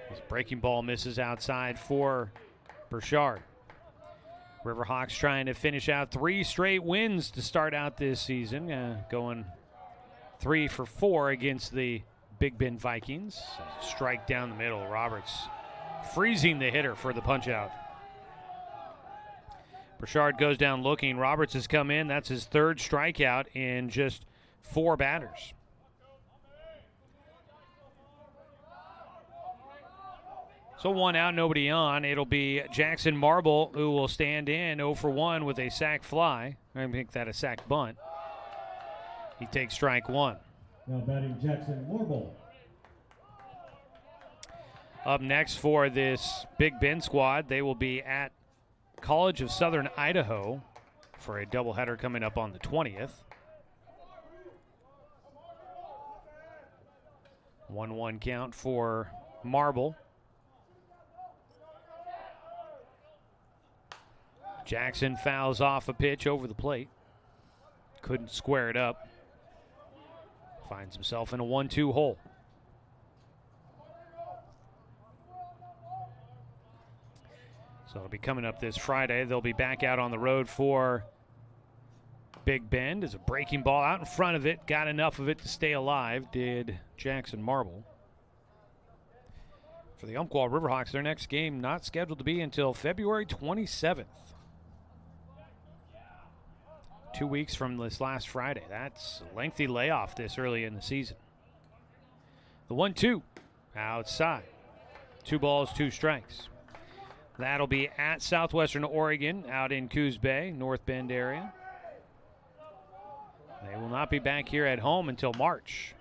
This breaking ball misses outside for Burchard. Riverhawks trying to finish out 3 straight wins to start out this season, going 3 for 4 against the Big Bend Vikings. Strike down the middle. Roberts freezing the hitter for the punch-out. Burchard goes down looking. Roberts has come in. That's his 3rd strikeout in just 4 batters. So 1 out, nobody on. It'll be Jackson Marble who will stand in 0 for 1 with a sac fly. I make that a sac bunt. He takes strike 1. Now batting Jackson Marble. Up next for this Big Bend squad, they will be at College of Southern Idaho for a doubleheader coming up on the 20th. 1-1 count for Marble. Jackson fouls off a pitch over the plate. Couldn't square it up. Finds himself in a 1-2 hole. So it'll be coming up this Friday. They'll be back out on the road for Big Bend. As a breaking ball out in front of it. Got enough of it to stay alive, did Jackson Marble. For the Umpqua Riverhawks, their next game not scheduled to be until February 27th. 2 weeks from this last Friday. That's a lengthy layoff this early in the season. The 1-2 outside. 2 balls, 2 strikes. That'll be at Southwestern Oregon out in Coos Bay, North Bend area. They will not be back here at home until March.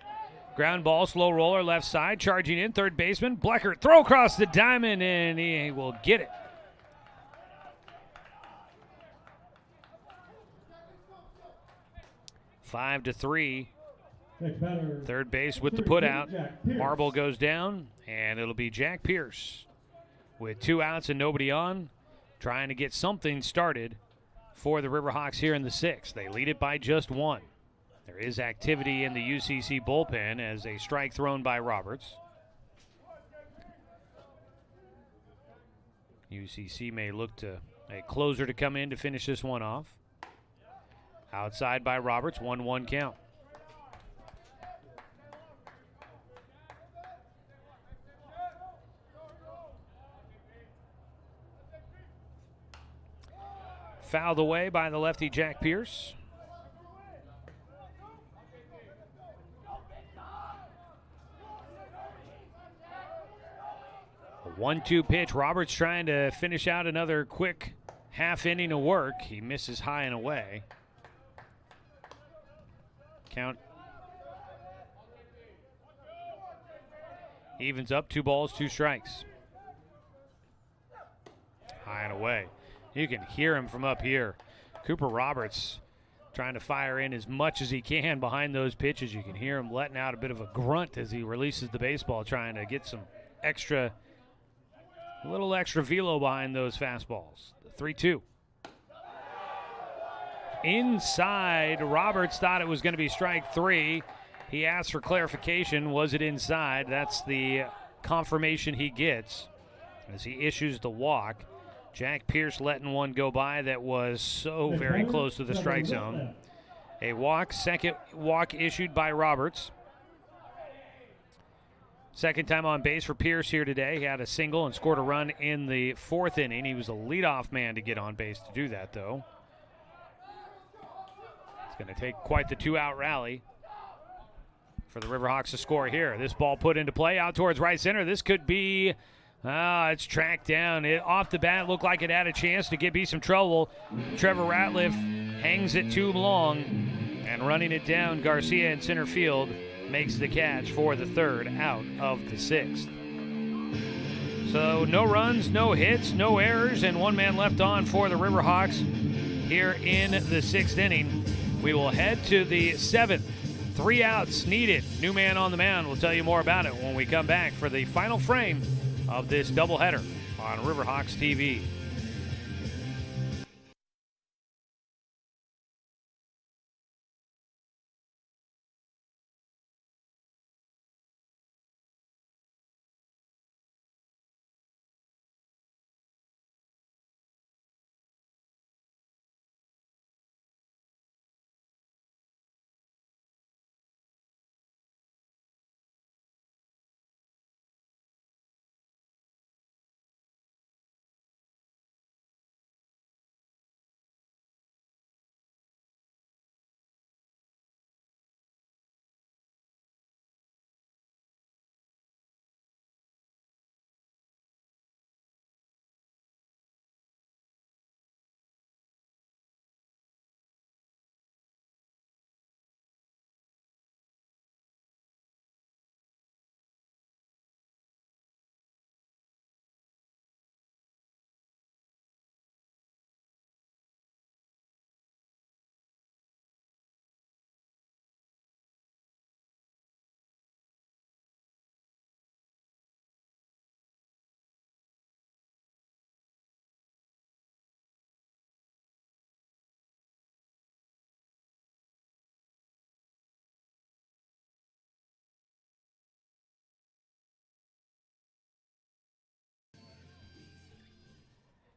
Ground ball, slow roller, left side, charging in, third baseman. Bleckert, throw across the diamond, and he will get it. Five to 3. Third base with the putout. Marble goes down, and it'll be Jack Pierce with 2 outs and nobody on, trying to get something started for the Riverhawks here in the 6th. They lead it by just 1. There is activity in the UCC bullpen as a strike thrown by Roberts. UCC may look to a closer to come in to finish this one off. Outside by Roberts, 1-1 count. Fouled away by the lefty Jack Pierce. A 1-2 pitch. Roberts trying to finish out another quick half inning of work. He misses high and away. Count evens up, 2 balls, 2 strikes. High and away. You can hear him from up here. Cooper Roberts trying to fire in as much as he can behind those pitches. You can hear him letting out a bit of a grunt as he releases the baseball, trying to get some extra, a little extra velo behind those fastballs. The 3-2. Inside. Roberts thought it was going to be strike 3. He asked for clarification. Was it inside? That's the confirmation he gets as he issues the walk. Jack Pierce letting one go by that was so very close to the strike zone. A walk, second walk issued by Roberts. Second time on base for Pierce here today. He had a single and scored a run in the 4th inning. He was a leadoff man to get on base to do that, though. It's going to take quite the 2-out rally for the Riverhawks to score here. This ball put into play out towards right center. This could be... it's tracked down. It off the bat looked like it had a chance to be some trouble. Trevor Ratliff hangs it too long, And running it down, Garcia in center field makes the catch for the third out of the sixth. So no runs, no hits, no errors, and one man left on for the Riverhawks here in the sixth inning. We will head to the seventh. 3 outs needed. New man on the mound. We'll tell you more about it when we come back for the final frame of this doubleheader on Riverhawks TV.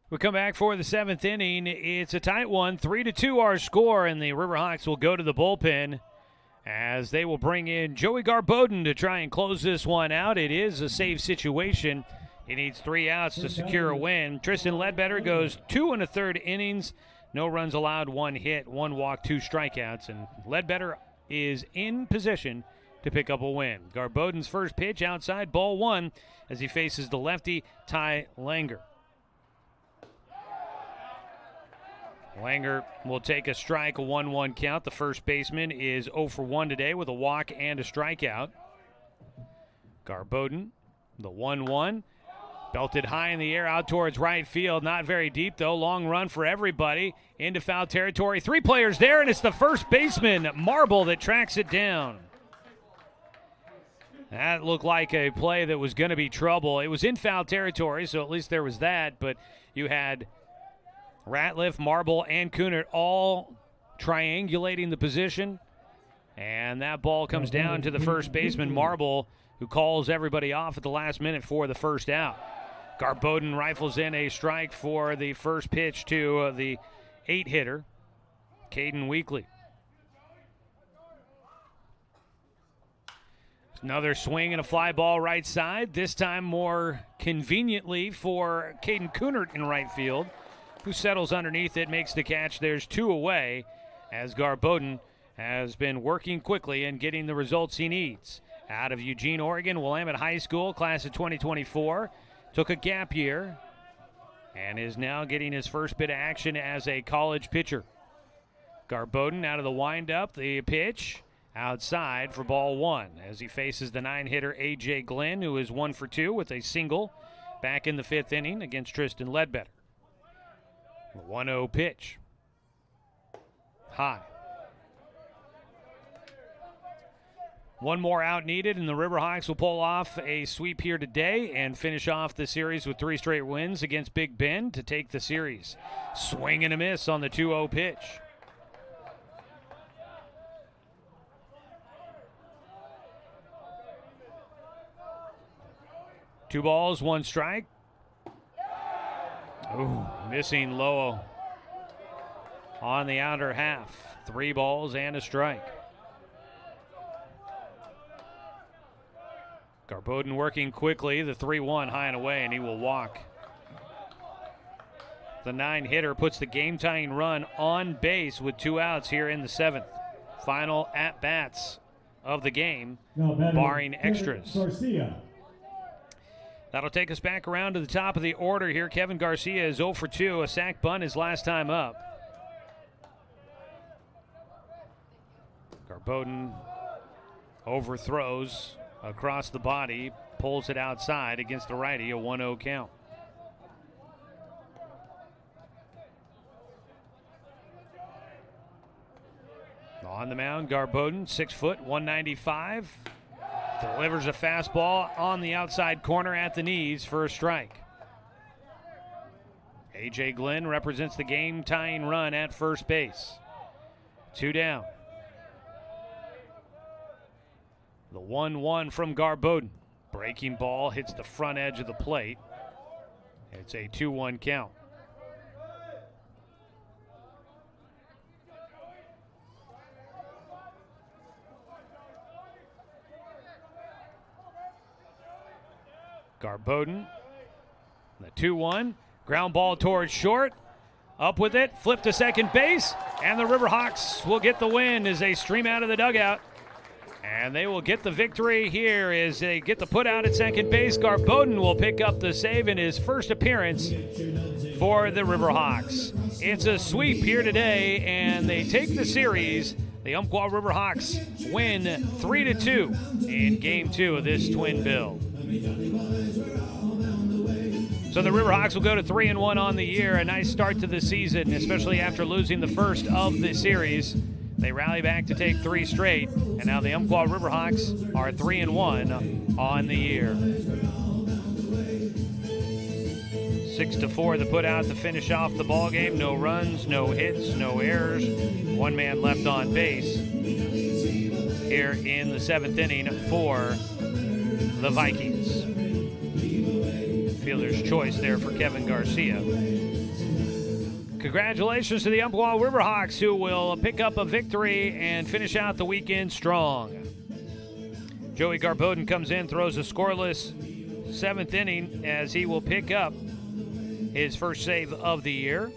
We come back for the seventh inning. It's a tight one, 3-2 our score, and the Riverhawks will go to the bullpen as they will bring in Joey Garbodin to try and close this one out. It is a save situation. He needs 3 outs to secure a win. Tristan Ledbetter goes 2 1/3 innings. No runs allowed, 1 hit, 1 walk, 2 strikeouts, and Ledbetter is in position to pick up a win. Garbodin's first pitch outside, ball 1, as he faces the lefty Ty Langer. Langer will take a strike, a 1-1 count. The first baseman is 0 for 1 today with a walk and a strikeout. Garbodin, the 1-1. Belted high in the air out towards right field. Not very deep, though. Long run for everybody. Into foul territory. 3 players there, and it's the first baseman, Marble, that tracks it down. That looked like a play that was going to be trouble. It was in foul territory, so at least there was that, but you had Ratliff, Marble, and Kunert all triangulating the position. And that ball comes down to the first baseman, Marble, who calls everybody off at the last minute for the first out. Garbodin rifles in a strike for the first pitch to the 8-hitter, Caden Weekly. Another swing and a fly ball right side, this time more conveniently for Caden Kunert in right field, who settles underneath it, makes the catch. There's 2 away as Garbodin has been working quickly and getting the results he needs. Out of Eugene, Oregon, Willamette High School, class of 2024. Took a gap year and is now getting his first bit of action as a college pitcher. Garbodin out of the windup, the pitch outside for ball 1 as he faces the 9-hitter A.J. Glenn, who is 1 for 2 with a single back in the 5th inning against Tristan Ledbetter. 1-0 pitch. High. 1 more out needed, and the Riverhawks will pull off a sweep here today and finish off the series with 3 straight wins against Big Bend to take the series. Swing and a miss on the 2-0 pitch. Two balls, 1 strike. Ooh, missing low on the outer half. 3 balls and a strike. Garbodin working quickly, the 3-1 high and away, and he will walk. The 9-hitter puts the game-tying run on base with 2 outs here in the 7th. Final at-bats of the game, barring extras. That'll take us back around to the top of the order here. Kevin Garcia is 0 for 2. A sac bunt his last time up. Garbodin overthrows across the body, pulls it outside against the righty, a 1-0 count. On the mound, Garbodin, 6 foot, 195. Delivers a fastball on the outside corner at the knees for a strike. A.J. Glenn represents the game-tying run at first base. 2 down. The 1-1 from Garbodin. Breaking ball hits the front edge of the plate. It's a 2-1 count. Garbodin, the 2-1, ground ball towards short, up with it, flip to second base, and the Riverhawks will get the win as they stream out of the dugout. And they will get the victory here as they get the put out at second base. Garbodin will pick up the save in his first appearance for the Riverhawks. It's a sweep here today, and they take the series. The Umpqua Riverhawks win 3-2 in Game 2 of this twin bill. So the Riverhawks will go to 3-1 on the year. A nice start to the season, especially after losing the first of the series. They rally back to take 3 straight, and now the Umpqua Riverhawks are 3-1 on the year. 6-4 the put out to finish off the ball game. No runs, no hits, no errors. 1 man left on base here in the 7th inning for the Vikings. Fielder's choice there for Kevin Garcia. Congratulations to the Umpqua Riverhawks, who will pick up a victory and finish out the weekend strong. Joey Garbodin comes in, throws a scoreless 7th inning as he will pick up his first save of the year.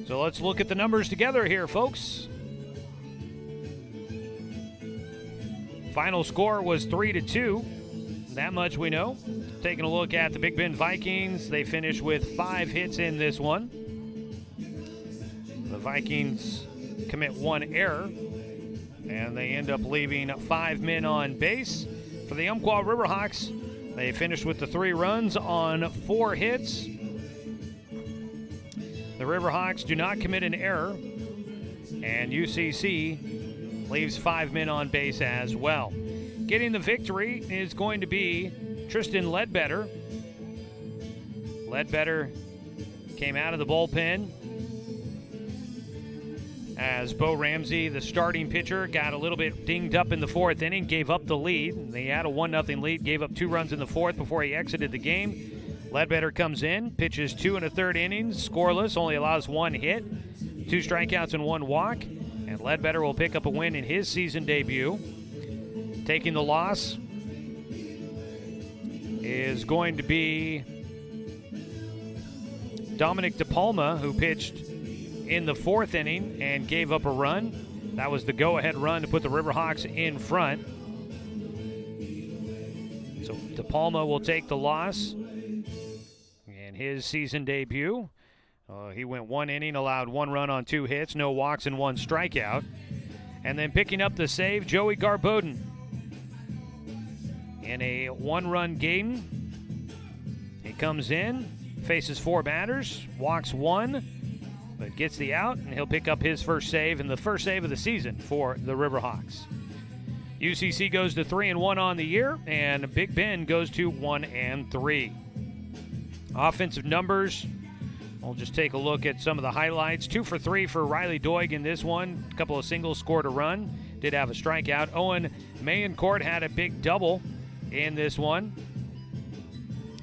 So let's look at the numbers together here, folks. Final score was 3-2. That much we know. Taking a look at the Big Bend Vikings, they finish with 5 hits in this one. The Vikings commit 1 error, and they end up leaving 5 men on base. For the Umpqua Riverhawks, they finished with the 3 runs on 4 hits. The Riverhawks do not commit an error, and UCC leaves 5 men on base as well. Getting the victory is going to be Tristan Ledbetter. Ledbetter came out of the bullpen as Bo Ramsey, the starting pitcher, got a little bit dinged up in the 4th inning, gave up the lead. They had a 1-0 lead, gave up 2 runs in the 4th before he exited the game. Ledbetter comes in, pitches 2 1/3 innings, scoreless, only allows 1 hit, 2 strikeouts and 1 walk. And Ledbetter will pick up a win in his season debut. Taking the loss is going to be Dominic DePalma, who pitched in the 4th inning and gave up a run. That was the go-ahead run to put the Riverhawks in front. So DePalma will take the loss in his season debut. He went 1 inning, allowed 1 run on 2 hits, no walks and 1 strikeout. And then picking up the save, Joey Garbodin. In a 1-run game, he comes in, faces 4 batters, walks 1, but gets the out, and he'll pick up his first save and the first save of the season for the Riverhawks. UCC goes to 3-1 on the year, and Big Bend goes to 1-3. Offensive numbers, we'll just take a look at some of the highlights. 2 for 3 for Riley Doig in this one. A couple of singles, scored a run, did have a strikeout. Owen Mayencourt had a big double in this one,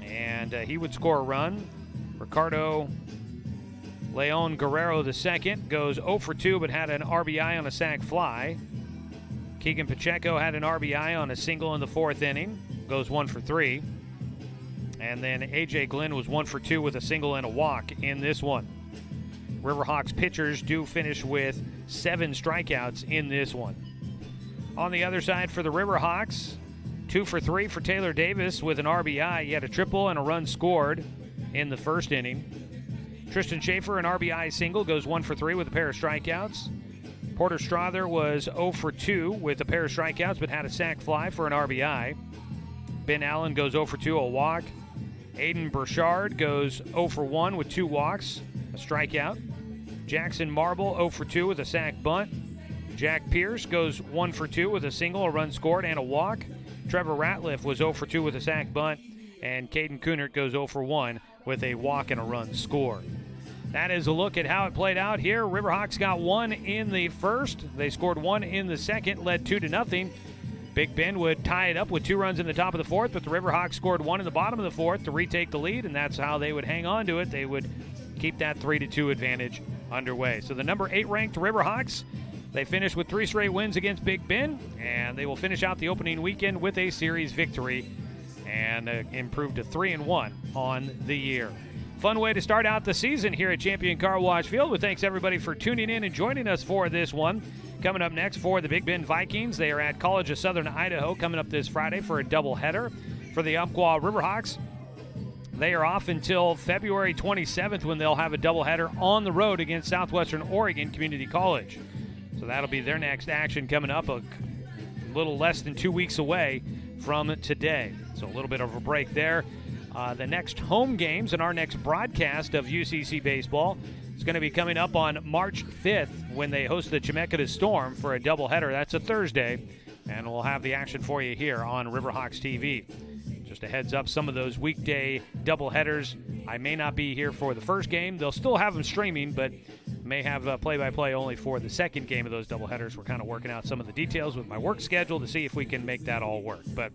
and he would score a run. Ricardo Leon Guerrero II goes 0 for 2, but had an RBI on a sac fly. Keegan Pacheco had an RBI on a single in the 4th inning, goes 1 for 3. And then A.J. Glenn was 1 for 2 with a single and a walk in this one. Riverhawks pitchers do finish with 7 strikeouts in this one. On the other side for the Riverhawks, 2 for 3 for Taylor Davis with an RBI. He had a triple and a run scored in the 1st inning. Tristan Schaefer, an RBI single, goes 1 for 3 with a pair of strikeouts. Porter Strother was 0 for 2 with a pair of strikeouts, but had a sac fly for an RBI. Ben Allen goes 0 for 2, a walk. Aiden Burchard goes 0 for 1 with 2 walks, a strikeout. Jackson Marble 0 for 2 with a sac bunt. Jack Pierce goes 1 for 2 with a single, a run scored, and a walk. Trevor Ratliff was 0 for 2 with a sac bunt. And Caden Kunert goes 0 for 1 with a walk and a run scored. That is a look at how it played out here. Riverhawks got 1 in the first. They scored 1 in the second, led 2-0. Big Bend would tie it up with 2 runs in the top of the fourth, but the Riverhawks scored 1 in the bottom of the fourth to retake the lead, and that's how they would hang on to it. They would keep that 3-2 advantage underway. So the number 8 ranked Riverhawks, they finished with 3 straight wins against Big Bend, and they will finish out the opening weekend with a series victory and improve to 3-1 on the year. Fun way to start out the season here at Champion Car Wash Field. But thanks everybody for tuning in and joining us for this one. Coming up next for the Big Bend Vikings, they are at College of Southern Idaho coming up this Friday for a doubleheader. For the Umpqua Riverhawks, they are off until February 27th when they'll have a doubleheader on the road against Southwestern Oregon Community College. So that'll be their next action coming up a little less than 2 weeks away from today. So a little bit of a break there. The next home games and our next broadcast of UCC baseball is going to be coming up on March 5th when they host the Chemeketa Storm for a doubleheader. That's a Thursday, and we'll have the action for you here on Riverhawks TV. Just a heads up, some of those weekday doubleheaders, I may not be here for the first game. They'll still have them streaming, but may have play-by-play only for the second game of those doubleheaders. We're kind of working out some of the details with my work schedule to see if we can make that all work. But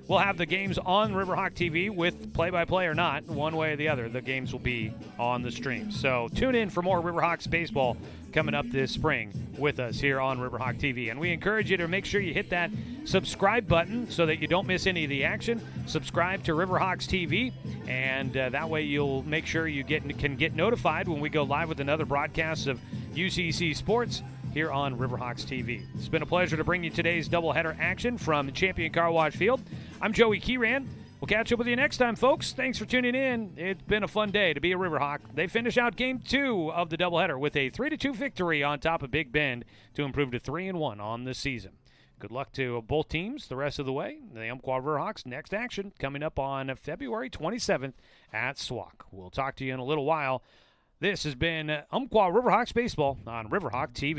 we'll have the games on Riverhawk TV with play-by-play or not, one way or the other. The games will be on the stream. So tune in for more Riverhawks baseball coming up this spring with us here on Riverhawk TV. And we encourage you to make sure you hit that subscribe button so that you don't miss any of the action. Subscribe to Riverhawks TV, and that way you'll make sure you can get notified when we go live with another broadcast of UCC Sports here on Riverhawks TV. It's been a pleasure to bring you today's doubleheader action from Champion Car Wash Field. I'm Joey Keeran. We'll catch up with you next time, folks. Thanks for tuning in. It's been a fun day to be a Riverhawk. They finish out Game 2 of the doubleheader with a 3-2 victory on top of Big Bend to improve to 3-1 on the season. Good luck to both teams the rest of the way. The Umpqua Riverhawks next action coming up on February 27th at SWAC. We'll talk to you in a little while. This has been Umpqua Riverhawks Baseball on Riverhawk TV.